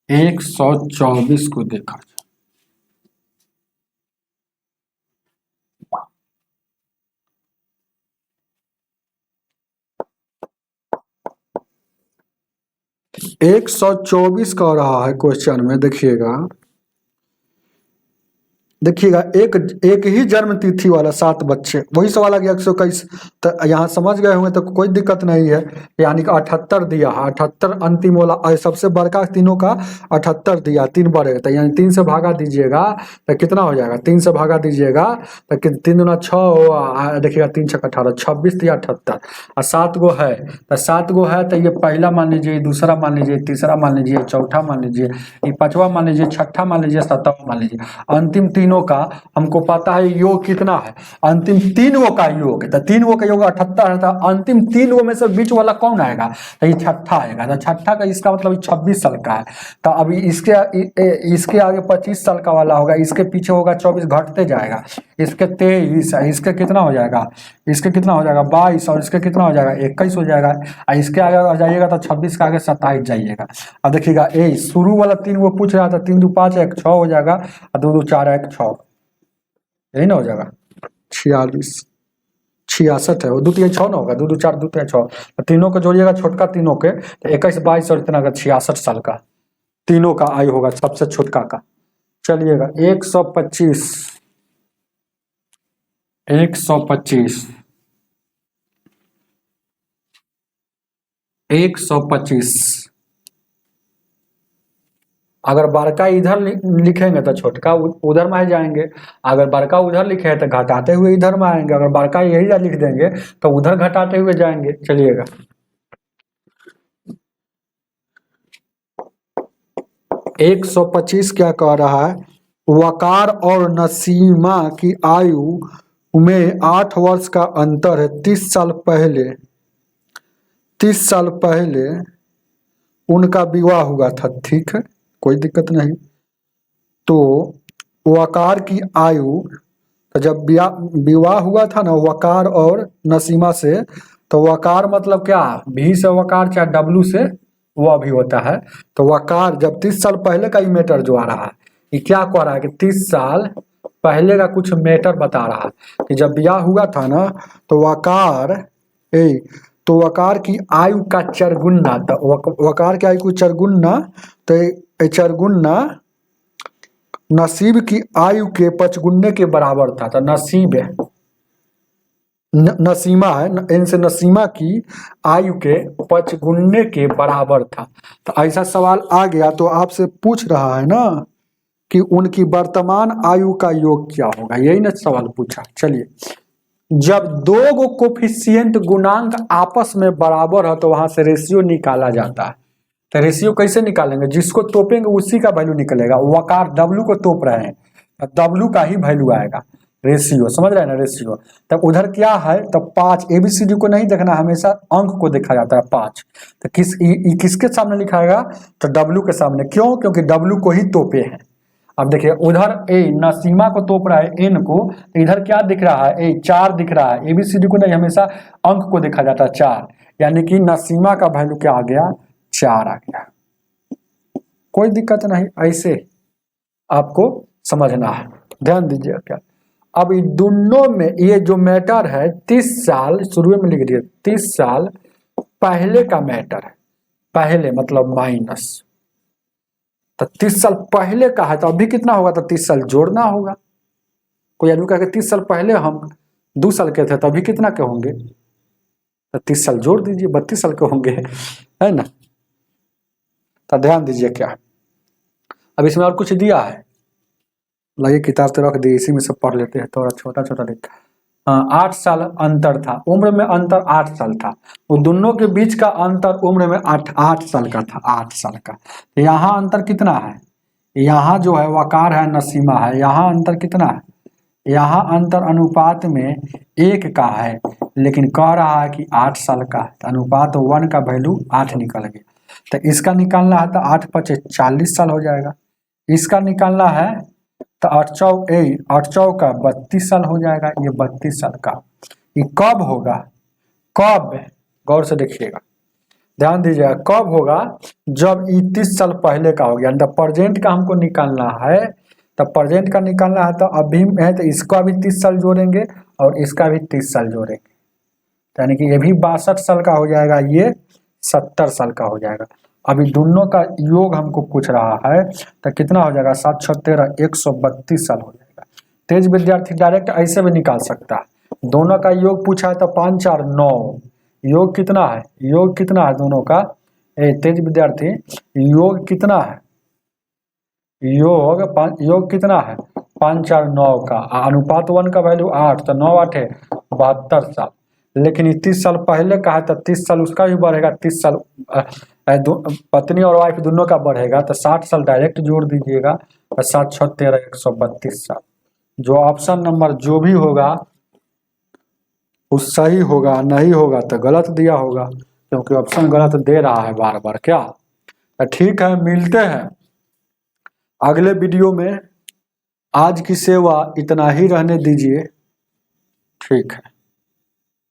124 को देखा जाए। एक 124 का रहा है क्वेश्चन में, देखिएगा एक ही जन्म तिथि वाला 7 बच्चे, वही सवाल आ गया 121। तो यहाँ समझ गए होंगे तो कोई दिक्कत नहीं है, यानी कि 78 दिया है, 78 अंतिम वाला सबसे बड़का तीनों का 78 दिया, 3 बढ़ेगा तो यानी 3 से भागा दीजिएगा तो कितना हो जाएगा, 3 से भागा दीजिएगा तो 3 दूना 6, देखिएगा 3 6 18, 26 दिया 78 और 7 गो है तो 7 गो है तो ये पहला मान लीजिए, दूसरा मान लीजिए, तीसरा मान लीजिए, चौथा मान लीजिए, ये 5वां मान लीजिए, 6ठा मान लीजिए, 7वां मान लीजिए। अंतिम तीनों का हमको पता है योग कितना है, अंतिम 3 गो का योग है तो 3 गो का योग 78 है, तो अंतिम 3 गो में से बीच वाला कौन आएगा, तो ये 6ठा आएगा, तो 6ठा का इसका मतलब 26 साल का है। तो अभी इसके आगे 25 साल का वाला होगा, इसके पीछे होगा 24, घटते जाएगा, इसके 23, इसके कितना हो जाएगा, इसके कितना हो जाएगा 22, और इसके कितना हो जाएगा 21 हो जाएगा, और इसके आगे जाइएगा तो 26 का आगे 27 जाइएगा। अब देखिएगा शुरू वाला 3 गो पूछ रहा था, 3 2 5 1 6 हो जाएगा, और 2 2 4 1 6, यही ना हो जाएगा 46 66 है, वो 2 3 6 ना होगा, 2 2 4 2 3 6, तो तीनों को जोड़िएगा छोटका तीनों के तो 21 22 और इतना का 66 साल का तीनों का आयु होगा सबसे छोटका का। चलिएगा 125 अगर बड़का इधर लिखेंगे तो छोटका उधर में जाएंगे, अगर बड़का उधर लिखे तो घटाते हुए इधर में आएंगे, अगर बड़का यही लिख देंगे तो उधर घटाते हुए जाएंगे। चलिएगा 125 क्या कह रहा है, वकार और नसीमा की आयु में 8 वर्ष का अंतर है, 30 साल पहले उनका विवाह हुआ था, ठीक है कोई दिक्कत नहीं। तो वकार की आयु, तो जब विवाह हुआ था ना वकार और नसीमा से, तो वकार मतलब क्या, भी से वकार चाहे डब्लू से वह भी होता है, तो वकार जब 30 साल पहले का ही मैटर जो आ रहा है, ये क्या कह रहा है कि 30 साल पहले का कुछ मैटर बता रहा है कि जब ब्याह हुआ था ना तो वकार की आयु का चरगुना, तो वकार की आयु को चरगुना, तो चरगुना नसीब की आयु के 55 के बराबर था, तो नसीब है नसीमा है, इनसे नसीमा की आयु के 55 के बराबर था। तो ऐसा सवाल आ गया तो आपसे पूछ रहा है ना कि उनकी वर्तमान आयु का योग क्या होगा, यही ना सवाल पूछा। चलिए जब 2 गो कोफिशिएंट गुणांक आपस में बराबर हो तो वहां से रेशियो निकाला जाता है। तो रेशियो कैसे निकालेंगे, जिसको तोपेंगे उसी का वैल्यू निकलेगा, वकार डब्लू को तोप रहे हैं तो डब्लू का ही वैल्यू आएगा, रेशियो समझ रहे हैं ना, रेशियो। तब उधर क्या है, तो 5 ABCD को नहीं देखना, हमेशा अंक को देखा जाता है 5, तो किसके सामने लिखाएगा, तो डब्लू के सामने, क्यों, क्योंकि डब्लू को ही तोपे हैं। अब देखिए उधर नसीमा को तोप रहा है एन को, तो इधर क्या दिख रहा है 4 दिख रहा है, ABCD को नहीं, हमेशा अंक को देखा जाता है 4, यानी कि नसीमा का वैल्यू क्या आ गया 4 आ गया, कोई दिक्कत नहीं, ऐसे आपको समझना है, ध्यान दीजिए क्या। अब इन दोनों में ये जो मैटर है 30 साल, शुरू में लिख दिए 30 साल पहले का मैटर है, पहले मतलब माइनस, तो 30 साल पहले का है तो अभी कितना होगा, तो 30 साल जोड़ना होगा। कोई आदमी कहेगा 30 साल पहले हम 2 साल के थे तो अभी कितना के होंगे, तो 30 साल जोड़ दीजिए, 32 साल के होंगे, है ना। तो ध्यान दीजिए क्या, अब इसमें और कुछ दिया है, लाइए किताब तो रख दी, इसी में सब पढ़ लेते हैं, थोड़ा छोटा छोटा लिखा। 8 साल अंतर था, उम्र में अंतर 8 साल था, वो दोनों के बीच का अंतर उम्र में 8 साल का था, 8 साल का। यहाँ अंतर कितना है, यहाँ जो है वकार है नसीमा है, यहाँ अंतर कितना है, यहाँ अंतर अनुपात में 1 का है, लेकिन कह रहा है कि 8 साल का है, तो अनुपात 1 का वैल्यू 8 निकल गया। तो इसका निकालना है तो 8 × 5 = 40 साल हो जाएगा। इसका निकालना है तो 8 चौ का 32 साल हो जाएगा। ये 32 साल का, ये कब होगा, कब, गौर से देखिएगा, ध्यान दीजिएगा, कब होगा, जब 30 साल पहले का हो गया। तो प्रेजेंट का हमको निकालना है, तो प्रेजेंट का निकालना है तो अभी है तो इसका भी 30 साल जोड़ेंगे और इसका भी 30 साल जोड़ेंगे, यानी कि ये भी 62 साल का हो जाएगा, ये 70 साल का हो जाएगा। अभी दोनों का योग हमको पूछ रहा है, तो कितना हो जाएगा, 7 × 6 = 13, 132 साल हो जाएगा। तेज विद्यार्थी डायरेक्ट ऐसे भी निकाल सकता है, दोनों का योग पूछा है तो 5 × 4 = 9, योग कितना है, योग कितना है दोनों का, तेज विद्यार्थी योग कितना है, योग कितना है, 5 × 4 = 9 का, अनुपात 1 का वैल्यू 8, तो 9 × 8 = 72 साल। लेकिन ये 30 साल पहले का है तो 30 साल उसका भी बढ़ेगा, 30 साल पत्नी और वाइफ दोनों का बढ़ेगा, तो 60 साल डायरेक्ट जोड़ दीजिएगा, और 7 × 6 = 13, 132 साल। जो ऑप्शन नंबर जो भी होगा वो सही होगा, नहीं होगा तो गलत दिया होगा, क्योंकि ऑप्शन गलत दे रहा है बार बार क्या। तो ठीक है, मिलते हैं अगले वीडियो में। आज की सेवा इतना ही रहने दीजिए, ठीक है।